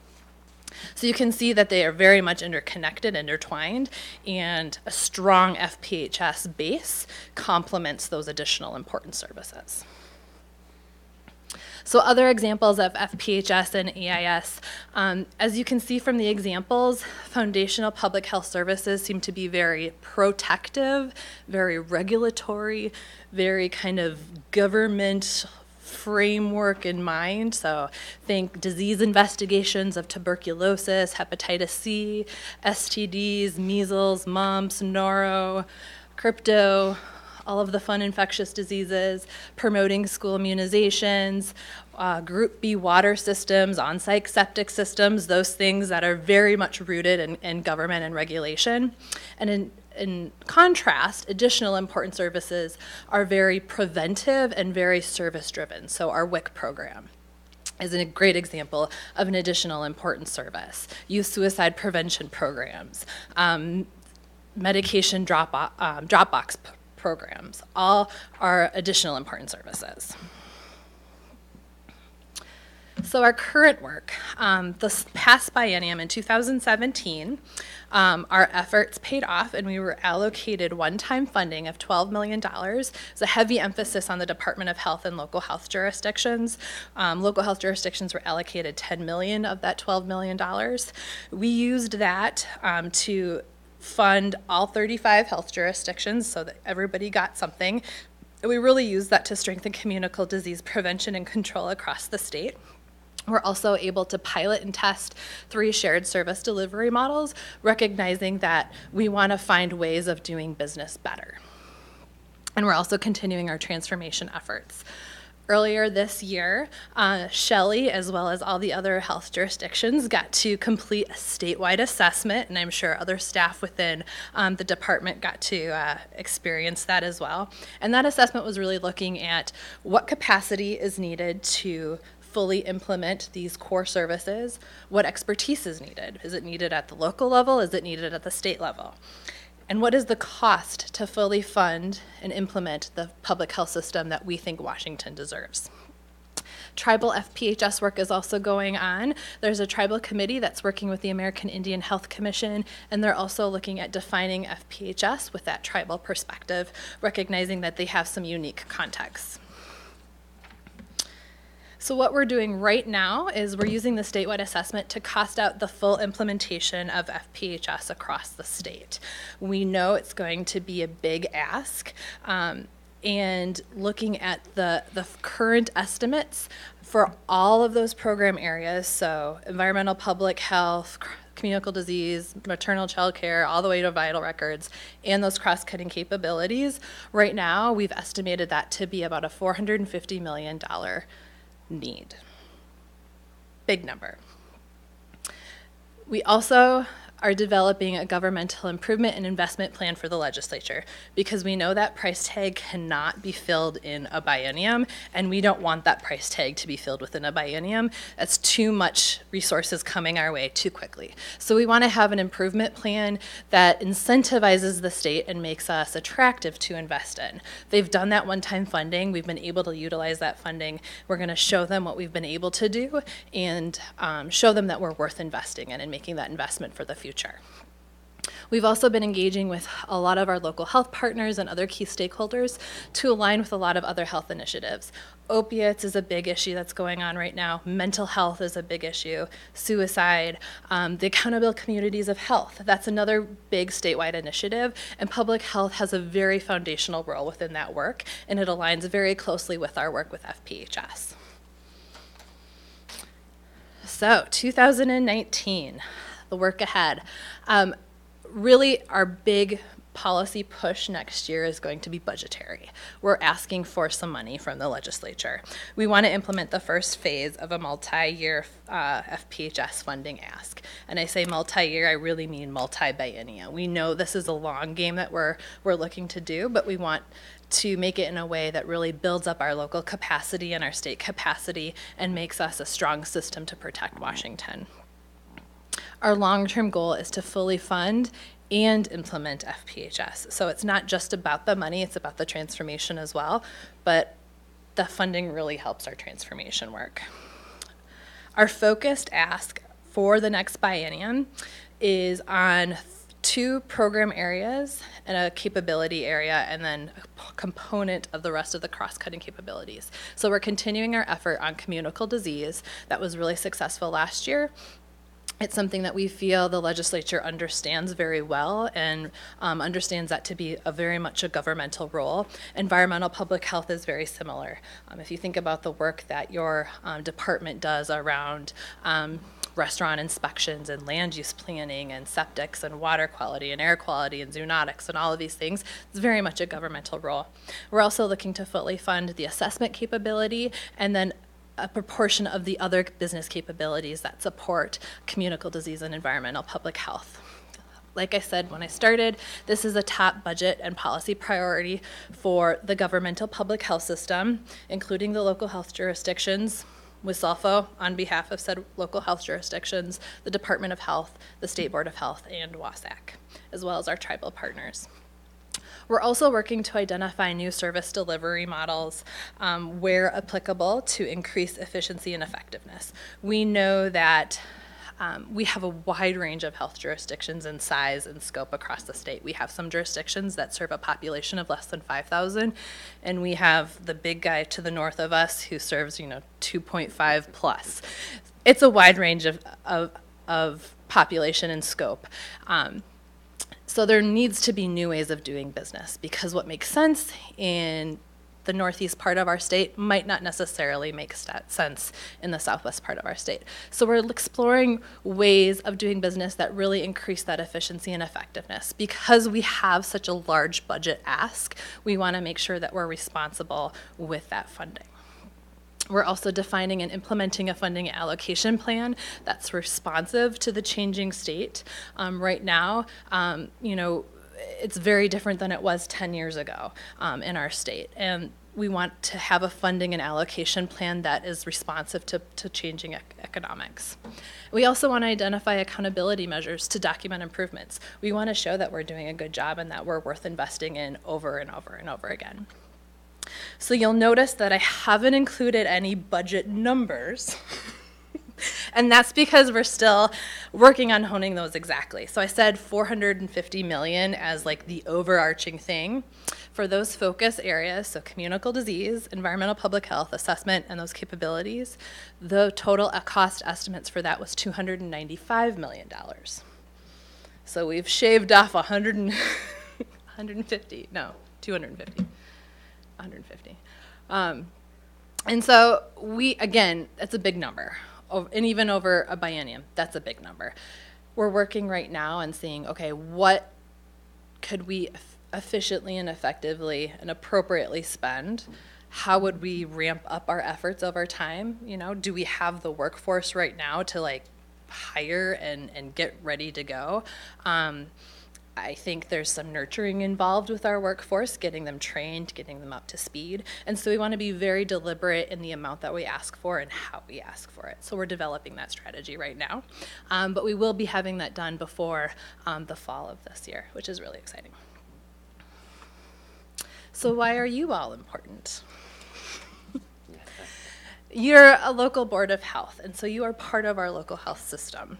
So you can see that they are very much interconnected, intertwined, and a strong FPHS base complements those additional important services. So other examples of FPHS and AIS, as you can see from the examples, foundational public health services seem to be very protective, very regulatory, very kind of government framework in mind. So think disease investigations of tuberculosis, hepatitis C, STDs, measles, mumps, noro, crypto, all of the fun infectious diseases, promoting school immunizations, Group B water systems, on-site septic systems, those things that are very much rooted in government and regulation. And in contrast, additional important services are very preventive and very service-driven. So our WIC program is a great example of an additional important service. Youth suicide prevention programs, medication Dropbox programs, all are additional important services. So our current work, this past biennium in 2017, our efforts paid off and we were allocated one-time funding of $12 million. It's a heavy emphasis on the Department of Health and local health jurisdictions. Local health jurisdictions were allocated $10 million of that $12 million. We used that to fund all 35 health jurisdictions so that everybody got something. We really used that to strengthen communicable disease prevention and control across the state. We're also able to pilot and test 3 shared service delivery models, recognizing that we want to find ways of doing business better. And we're also continuing our transformation efforts. Earlier this year, Shelley, as well as all the other health jurisdictions, got to complete a statewide assessment, and I'm sure other staff within the department got to experience that as well. And that assessment was really looking at what capacity is needed to fully implement these core services, what expertise is needed. Is it needed at the local level? Is it needed at the state level? And what is the cost to fully fund and implement the public health system that we think Washington deserves? Tribal FPHS work is also going on. There's a tribal committee that's working with the American Indian Health Commission, and they're also looking at defining FPHS with that tribal perspective, recognizing that they have some unique contexts. So what we're doing right now is we're using the statewide assessment to cost out the full implementation of FPHS across the state. We know it's going to be a big ask, and looking at the current estimates for all of those program areas, so environmental public health, communicable disease, maternal child care, all the way to vital records, and those cross-cutting capabilities, right now we've estimated that to be about a $450 million need. Big number. We also are developing a governmental improvement and investment plan for the legislature because we know that price tag cannot be filled in a biennium, and we don't want that price tag to be filled within a biennium. That's too much resources coming our way too quickly. So we want to have an improvement plan that incentivizes the state and makes us attractive to invest in. They've done that one-time funding. We've been able to utilize that funding. We're going to show them what we've been able to do and show them that we're worth investing in and making that investment for the future. We've also been engaging with a lot of our local health partners and other key stakeholders to align with a lot of other health initiatives. Opiates is a big issue that's going on right now. Mental health is a big issue. Suicide, the accountable communities of health. That's another big statewide initiative, and public health has a very foundational role within that work, and it aligns very closely with our work with FPHS. So 2019, the work ahead. Really our big policy push next year is going to be budgetary. We're asking for some money from the legislature. We want to implement the first phase of a multi-year FPHS funding ask. And I say multi-year, I really mean multi-biennial. We know this is a long game that we're looking to do, but we want to make it in a way that really builds up our local capacity and our state capacity and makes us a strong system to protect Washington. Our long-term goal is to fully fund and implement FPHS. So it's not just about the money, it's about the transformation as well, but the funding really helps our transformation work. Our focused ask for the next biennium is on 2 program areas and a capability area, and then a component of the rest of the cross-cutting capabilities. So we're continuing our effort on communicable disease. That was really successful last year. It's something that we feel the legislature understands very well and understands that to be very much a governmental role. Environmental public health is very similar. If you think about the work that your department does around restaurant inspections and land use planning and septics and water quality and air quality and zoonotics and all of these things, it's very much a governmental role. We're also looking to fully fund the assessment capability and then a proportion of the other business capabilities that support communicable disease and environmental public health. Like I said when I started, this is a top budget and policy priority for the governmental public health system, including the local health jurisdictions, with SALFO on behalf of said local health jurisdictions, the Department of Health, the State Board of Health, and WASAC, as well as our tribal partners. We're also working to identify new service delivery models where applicable to increase efficiency and effectiveness. We know that we have a wide range of health jurisdictions in size and scope across the state. We have some jurisdictions that serve a population of less than 5,000, and we have the big guy to the north of us who serves, 2.5 plus. It's a wide range of population and scope. So there needs to be new ways of doing business, because what makes sense in the northeast part of our state might not necessarily make sense in the southwest part of our state. So we're exploring ways of doing business that really increase that efficiency and effectiveness. Because we have such a large budget ask, we want to make sure that we're responsible with that funding. We're also defining and implementing a funding allocation plan that's responsive to the changing state. Right now, it's very different than it was 10 years ago in our state. And we want to have a funding and allocation plan that is responsive to changing economics. We also want to identify accountability measures to document improvements. We want to show that we're doing a good job and that we're worth investing in over and over and over again. So you'll notice that I haven't included any budget numbers. And that's because we're still working on honing those exactly. So I said 450 million as like the overarching thing. For those focus areas, so communicable disease, environmental public health, assessment, and those capabilities, the total cost estimates for that was $295 million. So we've shaved off 150, no, 250. 150. And so again, that's a big number. And even over a biennium, that's a big number. We're working right now and seeing, okay, what could we efficiently and effectively and appropriately spend? How would we ramp up our efforts over time? Do we have the workforce right now to hire and get ready to go? I think there's some nurturing involved with our workforce, getting them trained, getting them up to speed. And so we want to be very deliberate in the amount that we ask for and how we ask for it. So we're developing that strategy right now. But we will be having that done before the fall of this year, which is really exciting. So why are you all important? You're a local board of health, and so you are part of our local health system.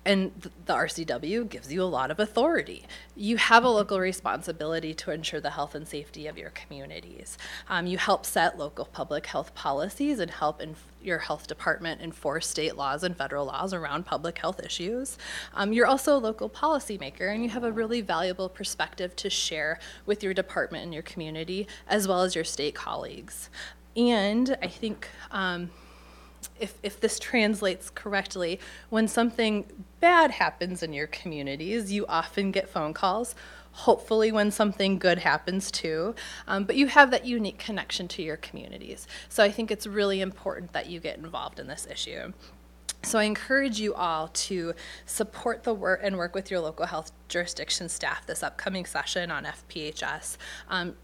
And the RCW gives you a lot of authority. You have a local responsibility to ensure the health and safety of your communities. You help set local public health policies and help your health department enforce state laws and federal laws around public health issues. You're also a local policymaker, and you have a really valuable perspective to share with your department and your community, as well as your state colleagues. And I think if this translates correctly, when something bad happens in your communities, you often get phone calls. Hopefully when something good happens too, but you have that unique connection to your communities. So I think it's really important that you get involved in this issue. So I encourage you all to support the work and work with your local health jurisdiction staff this upcoming session on FPHS.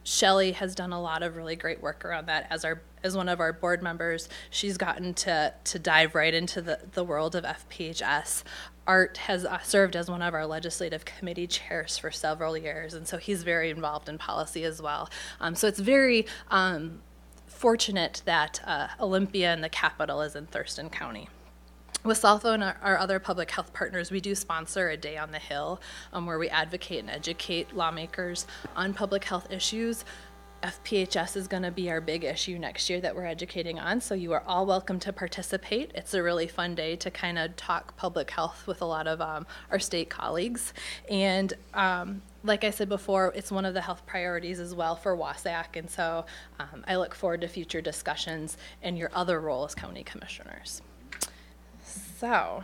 Shelley has done a lot of really great work around that as one of our board members. She's gotten to dive right into the world of FPHS. Art has served as one of our legislative committee chairs for several years, and so he's very involved in policy as well. So it's very fortunate that Olympia and the capital is in Thurston County. With SALFO and our other public health partners, we do sponsor a Day on the Hill where we advocate and educate lawmakers on public health issues. FPHS is going to be our big issue next year that we're educating on, so you are all welcome to participate. It's a really fun day to kind of talk public health with a lot of our state colleagues. And like I said before, it's one of the health priorities as well for Wasatch, and so I look forward to future discussions and your other role as county commissioners. So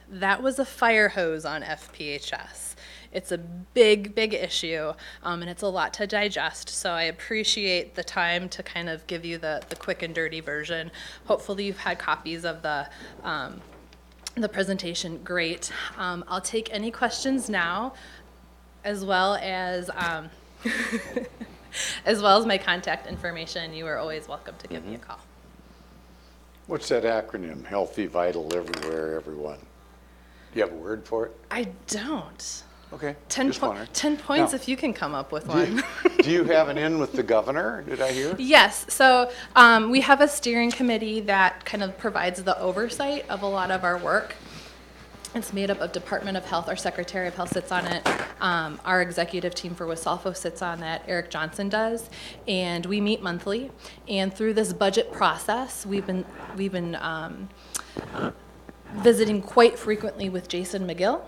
that was a fire hose on FPHS. It's a big, big issue, and it's a lot to digest, so I appreciate the time to kind of give you the quick and dirty version. Hopefully you've had copies of the presentation. Great. I'll take any questions now, as well as my contact information. You are always welcome to give me a call. What's that acronym? Healthy, vital, everywhere, everyone. Do you have a word for it? I don't. Okay. 10 points Now, if you can come up with one. Do you have an in with the governor, did I hear? Yes. So we have a steering committee that kind of provides the oversight of a lot of our work. It's made up of Department of Health. Our Secretary of Health sits on it. Our executive team for WSALFO sits on that. Eric Johnson does. And we meet monthly. And through this budget process, we've been visiting quite frequently with Jason McGill,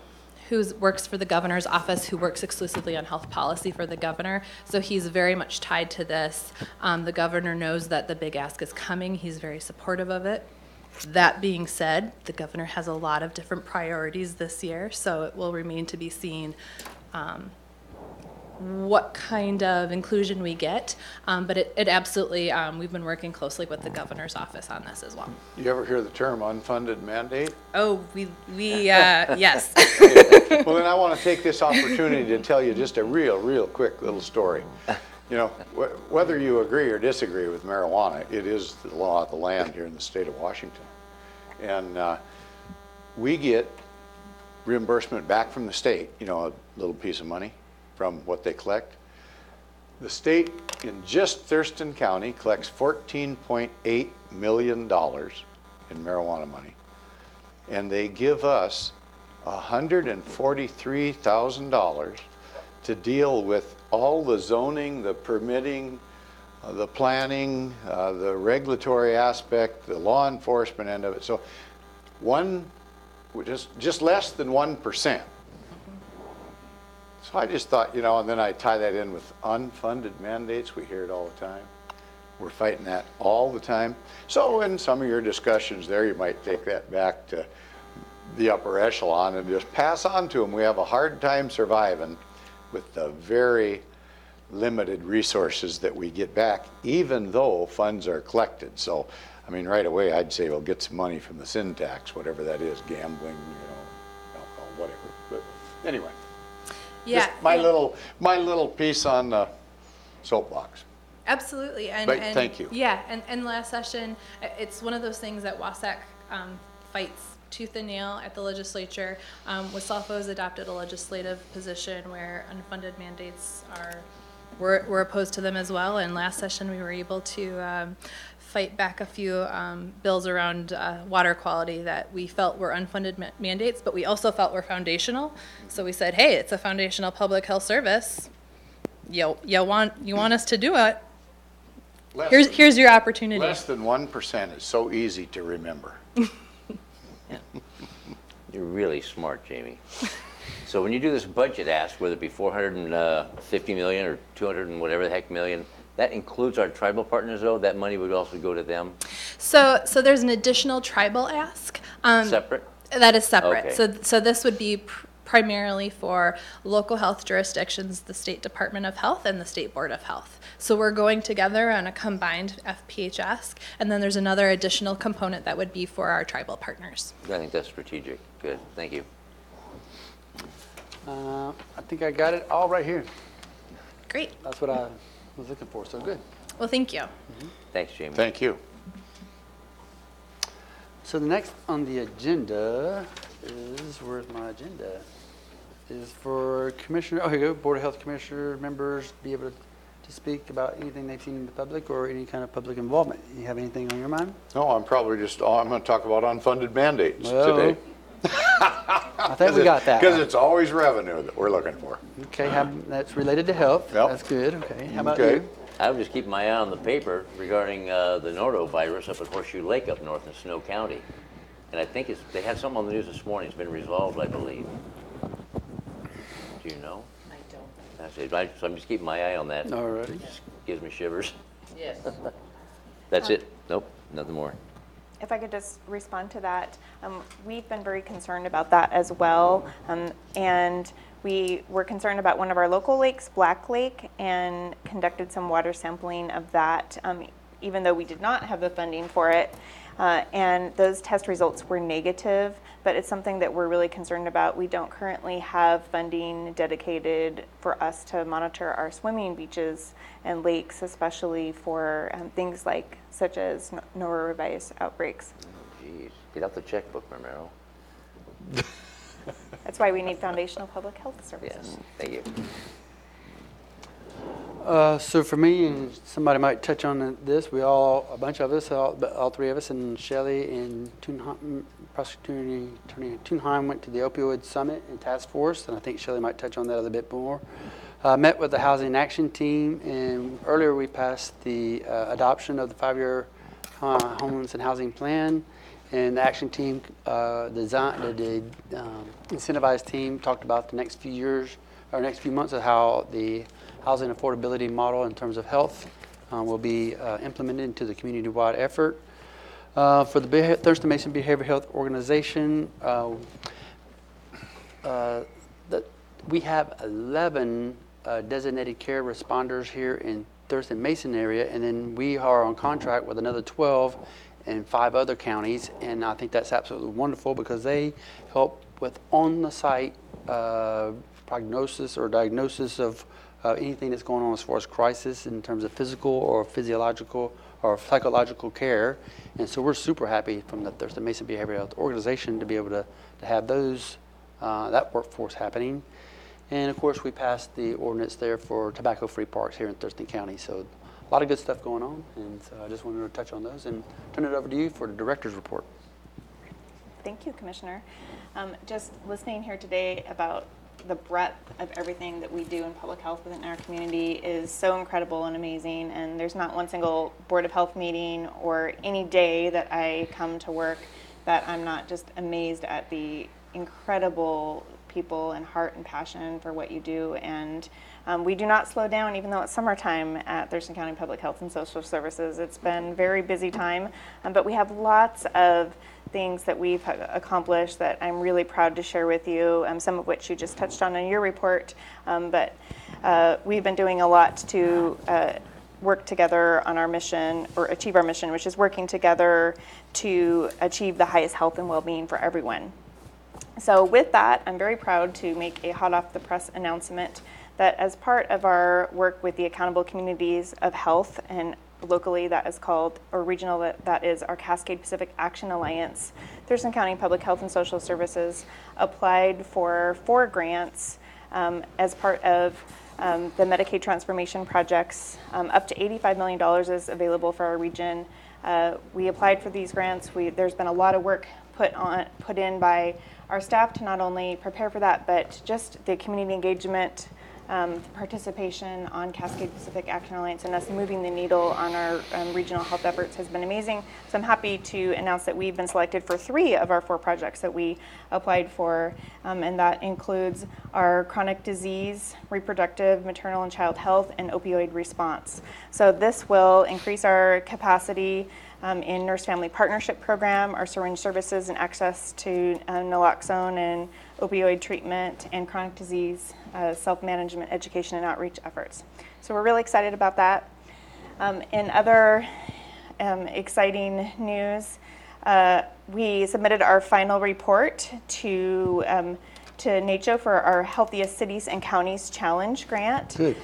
who works for the governor's office, who works exclusively on health policy for the governor. So he's very much tied to this. The governor knows that the big ask is coming. He's very supportive of it. That being said, the governor has a lot of different priorities this year, so it will remain to be seen what kind of inclusion we get. But it absolutely, we've been working closely with the governor's office on this as well. You ever hear the term unfunded mandate? Oh, yes. Well, then I want to take this opportunity to tell you just a real quick little story. You know, whether you agree or disagree with marijuana, it is the law of the land here in the state of Washington. And we get reimbursement back from the state, you know, a little piece of money from what they collect. The state in just Thurston County collects $14.8 million in marijuana money. And they give us $143,000 to deal with all the zoning, the permitting, the planning, the regulatory aspect, the law enforcement end of it. So just less than 1%. So I just thought, you know, and then I tie that in with unfunded mandates. We hear it all the time. We're fighting that all the time. So in some of your discussions there, you might take that back to the upper echelon and just pass on to them. We have a hard time surviving with the very limited resources that we get back, even though funds are collected. So, I mean, right away, I'd say we'll get some money from the sin tax, whatever that is, gambling, you know, alcohol, whatever. But anyway, yeah, just my little piece on the soapbox. Absolutely. And thank you. Yeah, and last session, it's one of those things that Wasatch fights tooth and nail at the legislature. WSALFO has adopted a legislative position where unfunded mandates we're opposed to them as well. And last session we were able to fight back a few bills around water quality that we felt were unfunded mandates, but we also felt were foundational. So we said, hey, it's a foundational public health service. You want us to do it? Here's your opportunity. Less than 1% is so easy to remember. Yeah. You're really smart, Jamie. So when you do this budget ask, whether it be 450 million or 200 and whatever the heck million, That includes our tribal partners, though? That money would also go to them? So there's an additional tribal ask. Separate? That is separate. Okay. So this would be primarily for local health jurisdictions, the State Department of Health and the State Board of Health. So we're going together on a combined FPH ask, and then there's another additional component that would be for our tribal partners. I think that's strategic. Good, thank you. I think I got it all right here. Great. That's what I was looking for, so good. Well, thank you. Thanks, Jamie. Thank you. So the next on the agenda is, where's my agenda? Is for Commissioner, oh, here you go, Board of Health Commissioner members be able to speak about anything they've seen in the public or any kind of public involvement. You have anything on your mind? No, I'm probably I'm going to talk about unfunded mandates today. I think we got that. Because it's always revenue that we're looking for. Okay, that's related to health. Yep. That's good, okay. How about Okay. you? I would just keep my eye on the paper regarding the norovirus up at Horseshoe Lake up north in Snow County. And I think they had something on the news this morning. It's been resolved, I believe. Do you know? I don't. That's it. So I'm just keeping my eye on that. All righty. Gives me shivers. Yes. That's it. Nope, nothing more. If I could just respond to that, we've been very concerned about that as well. And we were concerned about one of our local lakes, Black Lake, and conducted some water sampling of that, even though we did not have the funding for it. And those test results were negative, but it's something that we're really concerned about. We don't currently have funding dedicated for us to monitor our swimming beaches and lakes, especially for things like such as norovirus outbreaks. Jeez, get out the checkbook, Romero. That's why we need foundational public health services. Yes, thank you. So for me, and somebody might touch on this, a bunch of us, all three of us, and Shelley and Prosecutor Attorney Thunheim went to the opioid summit and task force, and I think Shelley might touch on that a little bit more. Met with the housing action team, and earlier we passed the adoption of the 5-year homeless and housing plan, and the action team, the incentivized team talked about the next few years, or next few months of how the housing affordability model in terms of health will be implemented into the community-wide effort. For the Thurston Mason Behavioral Health Organization, we have 11 designated care responders here in Thurston Mason area, and then we are on contract with another 12 in 5 other counties, and I think that's absolutely wonderful because they help with on-the-site prognosis or diagnosis of anything that's going on as far as crisis in terms of physical or physiological or psychological care. And so we're super happy from the Thurston Mason Behavioral Health Organization to be able to have those, that workforce happening. And of course, we passed the ordinance there for tobacco-free parks here in Thurston County. So a lot of good stuff going on. And so I just wanted to touch on those and turn it over to you for the director's report. Thank you, Commissioner. Just listening here today about the breadth of everything that we do in public health within our community is so incredible and amazing, and there's not one single Board of Health meeting or any day that I come to work that I'm not just amazed at the incredible people and heart and passion for what you do. And we do not slow down even though it's summertime at Thurston County Public Health and Social Services. It's been a very busy time, but we have lots of things that we've accomplished that I'm really proud to share with you, some of which you just touched on in your report. But we've been doing a lot to work together on our mission, or achieve our mission, which is working together to achieve the highest health and well-being for everyone. So with that, I'm very proud to make a hot off the press announcement that as part of our work with the Accountable Communities of Health, and locally that is called, or regional that is our Cascade Pacific Action Alliance, Thurston County Public Health and Social Services applied for 4 grants as part of the Medicaid transformation projects. Up to $85 million is available for our region. We applied for these grants. There's been a lot of work put in by our staff to not only prepare for that, but just the community engagement participation on Cascade Pacific Action Alliance and us moving the needle on our regional health efforts has been amazing. So I'm happy to announce that we've been selected for 3 of our 4 projects that we applied for, and that includes our chronic disease, reproductive, maternal and child health, and opioid response. So this will increase our capacity in Nurse Family Partnership Program, our syringe services and access to naloxone and opioid treatment, and chronic disease self-management, education, and outreach efforts. So we're really excited about that. In other exciting news, we submitted our final report to NACCHO for our Healthiest Cities and Counties Challenge grant. Good.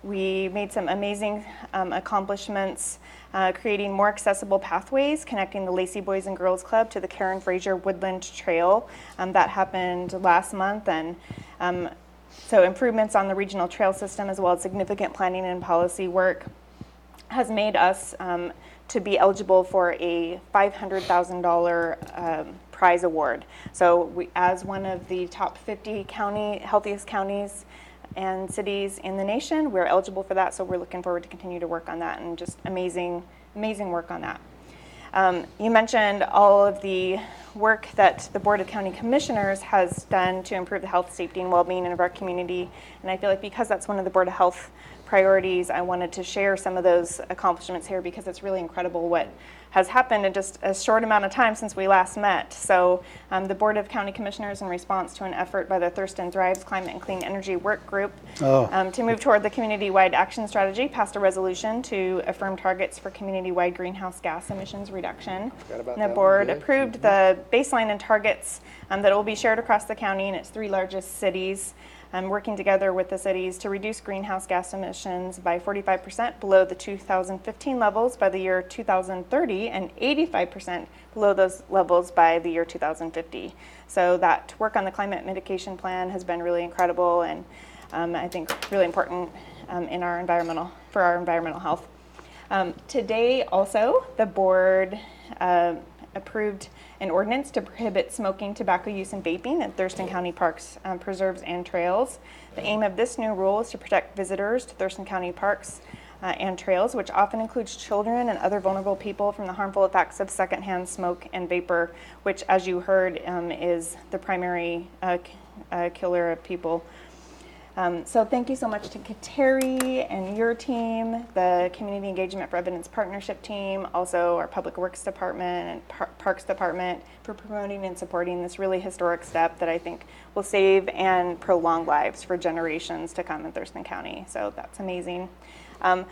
We made some amazing accomplishments, creating more accessible pathways connecting the Lacey Boys and Girls Club to the Karen Fraser Woodland Trail. That happened last month, and so improvements on the regional trail system as well as significant planning and policy work has made us to be eligible for a $500,000 prize award. So we, as one of the top 50 healthiest counties and cities in the nation, we're eligible for that, so we're looking forward to continue to work on that, and just amazing work on that. You mentioned all of the work that the Board of County Commissioners has done to improve the health, safety, and well-being of our community, and I feel like because that's one of the Board of Health priorities, I wanted to share some of those accomplishments here because it's really incredible what has happened in just a short amount of time since we last met. So the Board of County Commissioners, in response to an effort by the Thurston Thrives Climate and Clean Energy Work Group to move toward the community-wide action strategy, passed a resolution to affirm targets for community-wide greenhouse gas emissions reduction. And the board approved the baseline and targets that will be shared across the county in its 3 largest cities, working together with the cities to reduce greenhouse gas emissions by 45% below the 2015 levels by the year 2030 and 85% below those levels by the year 2050. So that work on the climate mitigation plan has been really incredible, and I think really important in our for our environmental health. Today also, the board approved an ordinance to prohibit smoking, tobacco use, and vaping at Thurston County parks, preserves, and trails. The aim of this new rule is to protect visitors to Thurston County parks and trails, which often includes children and other vulnerable people, from the harmful effects of secondhand smoke and vapor, which, as you heard, is the primary killer of people. So thank you so much to Kateri and your team, the Community Engagement for Evidence Partnership team, also our Public Works Department and Parks Department, for promoting and supporting this really historic step that I think will save and prolong lives for generations to come in Thurston County. So that's amazing. And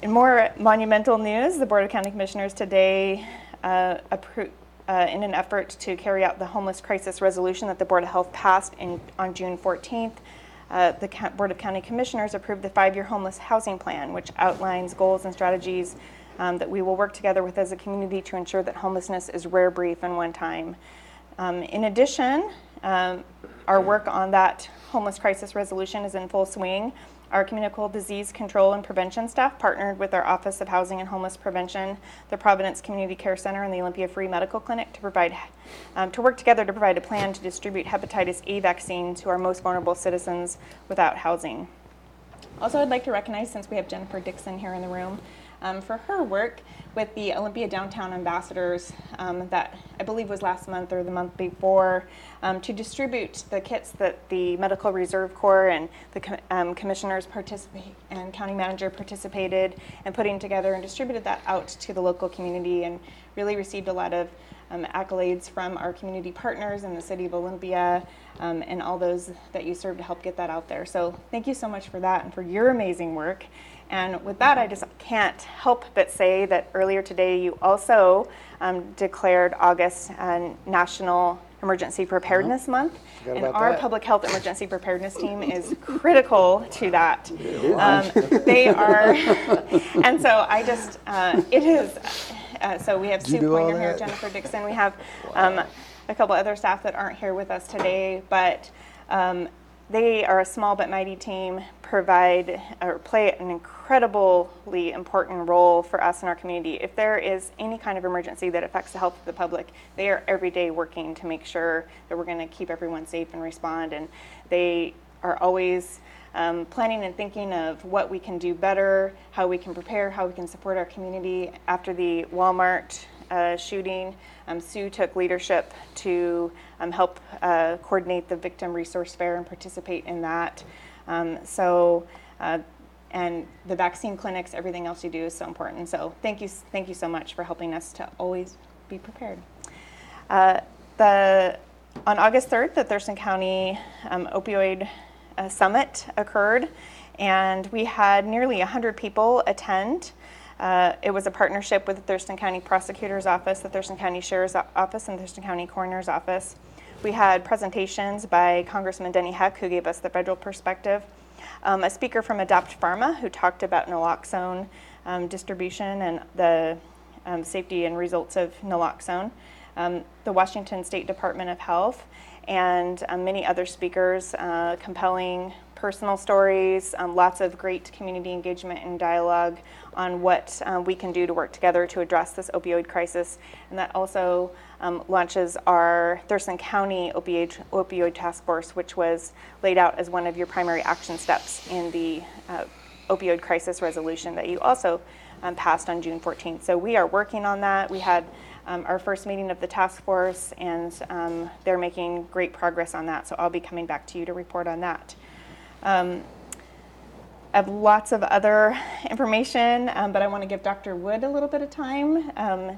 in more monumental news, the Board of County Commissioners today approved in an effort to carry out the homeless crisis resolution that the Board of Health passed on June 14th. The Board of County Commissioners approved the 5-year homeless housing plan, which outlines goals and strategies that we will work together with as a community to ensure that homelessness is rare, brief, and one time. In addition, our work on that homeless crisis resolution is in full swing. Our communicable disease control and prevention staff partnered with our Office of Housing and Homeless Prevention, the Providence Community Care Center, and the Olympia Free Medical Clinic to work together to provide a plan to distribute hepatitis A vaccine to our most vulnerable citizens without housing. Also, I'd like to recognize, since we have Jennifer Dixon here in the room, for her work with the Olympia Downtown Ambassadors that I believe was last month or the month before, to distribute the kits that the Medical Reserve Corps and the commissioners and county manager participated in putting together, and distributed that out to the local community, and really received a lot of accolades from our community partners in the city of Olympia, and all those that you served to help get that out there. So thank you so much for that and for your amazing work. And with that, I just can't help but say that earlier today you also declared August National Emergency Preparedness Month, and our public health emergency preparedness team is critical to that. They are, and so I just, it is, so we have Sue Pointer here, Jennifer Dixon, we have a couple other staff that aren't here with us today, but they are a small but mighty team, play an incredibly important role for us in our community. If there is any kind of emergency that affects the health of the public, they are every day working to make sure that we're going to keep everyone safe and respond. And they are always planning and thinking of what we can do better, how we can prepare, how we can support our community. After the Walmart shooting, Sue took leadership to help coordinate the Victim Resource Fair and participate in that. And the vaccine clinics, everything else you do is so important. So thank you so much for helping us to always be prepared. On August 3rd, the Thurston County Opioid Summit occurred, and we had nearly 100 people attend. It was a partnership with the Thurston County Prosecutor's Office, the Thurston County Sheriff's Office, and the Thurston County Coroner's Office. We had presentations by Congressman Denny Heck, who gave us the federal perspective, a speaker from Adopt Pharma, who talked about naloxone distribution and the safety and results of naloxone, the Washington State Department of Health, and many other speakers, compelling personal stories, lots of great community engagement and dialogue on what we can do to work together to address this opioid crisis. And that also launches our Thurston County Opioid Task Force, which was laid out as one of your primary action steps in the opioid crisis resolution that you also passed on June 14th. So we are working on that. We had our first meeting of the task force, and they're making great progress on that. So I'll be coming back to you to report on that. I have lots of other information, but I want to give Dr. Wood a little bit of time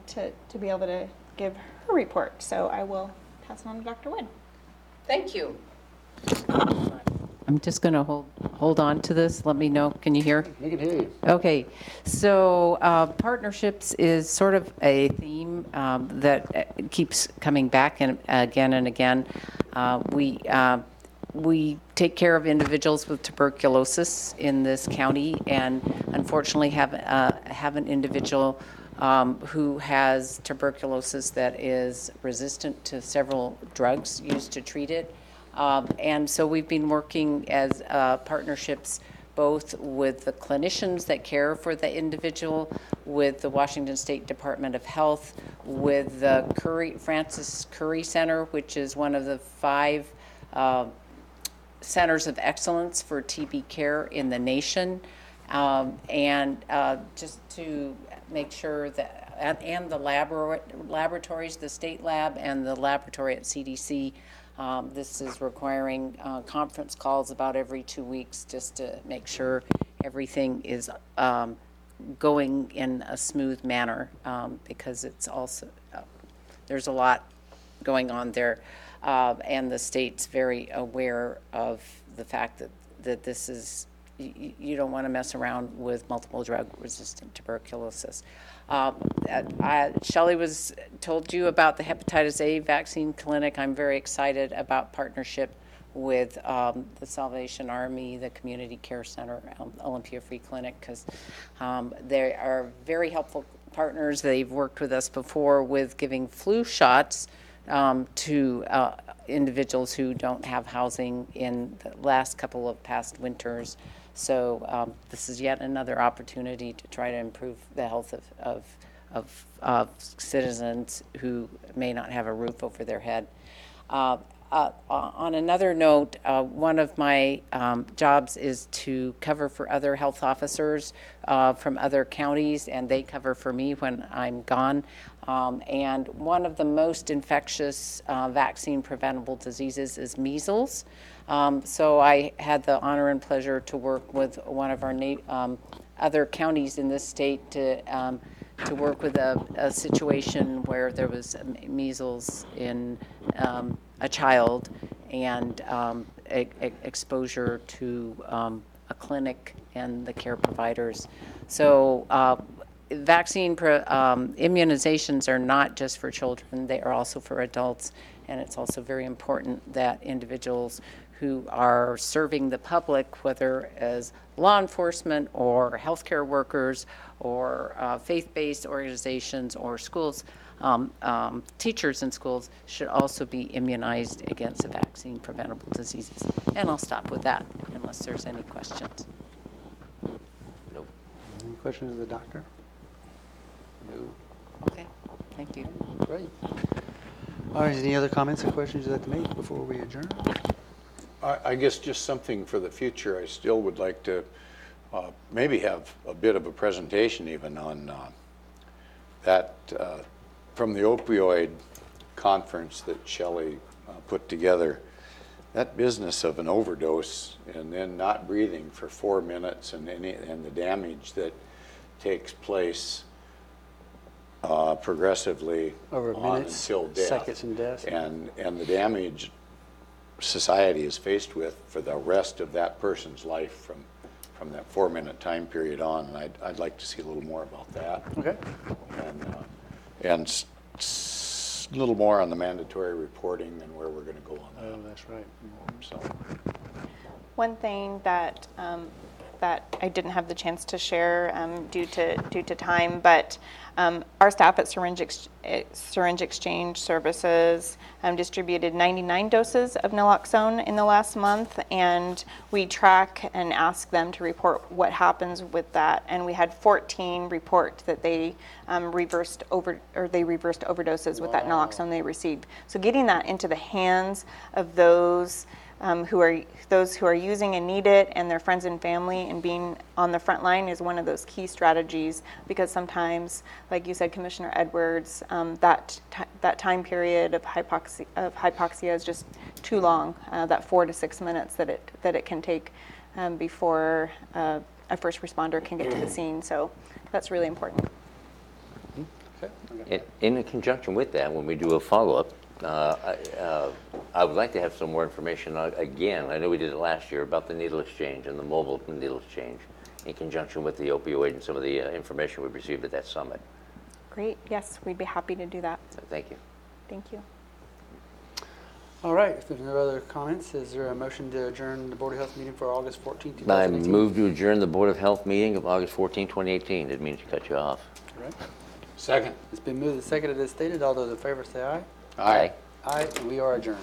to be able to give her report. So I will pass it on to Dr. Wood. Thank you. I'm just going to hold on to this. Let me know. Can you hear? We can hear you. Okay. So partnerships is sort of a theme that keeps coming back and again. We take care of individuals with tuberculosis in this county, and unfortunately have an individual who has tuberculosis that is resistant to several drugs used to treat it. And so we've been working as partnerships both with the clinicians that care for the individual, with the Washington State Department of Health, with the Francis Curry Center, which is one of the 5 centers of excellence for TB care in the nation, and just to make sure that, and the laboratories, the state lab and the laboratory at CDC. This is requiring conference calls about every 2 weeks just to make sure everything is going in a smooth manner, because it's also, there's a lot going on there. And the state's very aware of the fact that this is, you don't want to mess around with multiple drug resistant tuberculosis. Shelley told you about the hepatitis A vaccine clinic. I'm very excited about partnership with the Salvation Army, the Community Care Center, Olympia Free Clinic, because they are very helpful partners. They've worked with us before with giving flu shots to individuals who don't have housing in the last couple of past winters. So this is yet another opportunity to try to improve the health of citizens who may not have a roof over their head. On another note, one of my jobs is to cover for other health officers from other counties, and they cover for me when I'm gone. And one of the most infectious vaccine preventable diseases is measles. So I had the honor and pleasure to work with one of our other counties in this state to work with a situation where there was measles in a child, and exposure to a clinic and the care providers. So vaccine immunizations are not just for children, they are also for adults, and it's also very important that individuals who are serving the public, whether as law enforcement or healthcare workers or faith-based organizations or schools, teachers in schools, should also be immunized against the vaccine preventable diseases. And I'll stop with that unless there's any questions. Nope. Any questions of the doctor? No. Okay, thank you. Great. All right, any other comments or questions you'd like to make before we adjourn? I guess just something for the future. I still would like to maybe have a bit of a presentation even on that from the opioid conference that Shelley put together. That business of an overdose and then not breathing for 4 minutes and the damage that takes place progressively Over on minutes, until death. seconds and deaths. And the damage society is faced with for the rest of that person's life from that 4-minute time period on. And I'd like to see a little more about that. Okay. And a little more on the mandatory reporting and where we're going to go on that. Oh, that's right. So, One thing that that I didn't have the chance to share due to time, but our staff at Syringe Exchange Services distributed 99 doses of naloxone in the last month, and we track and ask them to report what happens with that. And we had 14 report that they reversed overdoses with that naloxone they received. So getting that into the hands of those who are using and need it, and their friends and family, and being on the front line is one of those key strategies, because sometimes, like you said, Commissioner Edwards, that time period of hypoxia is just too long, that 4 to 6 minutes that it can take before a first responder can get to the scene. So that's really important. In conjunction with that, when we do a follow-up, I would like to have some more information again. I know we did it last year about the needle exchange and the mobile needle exchange in conjunction with the opioid and some of the information we received at that summit. Great. Yes, we'd be happy to do that. So thank you. Thank you. All right, if there's no other comments, is there a motion to adjourn the Board of Health meeting for August 14th, 2018? I move to adjourn the Board of Health meeting of August 14, 2018. Didn't mean to cut you off. All right. second. It's been moved and seconded as stated. All those in favor say aye. Aye. Aye, and we are adjourned.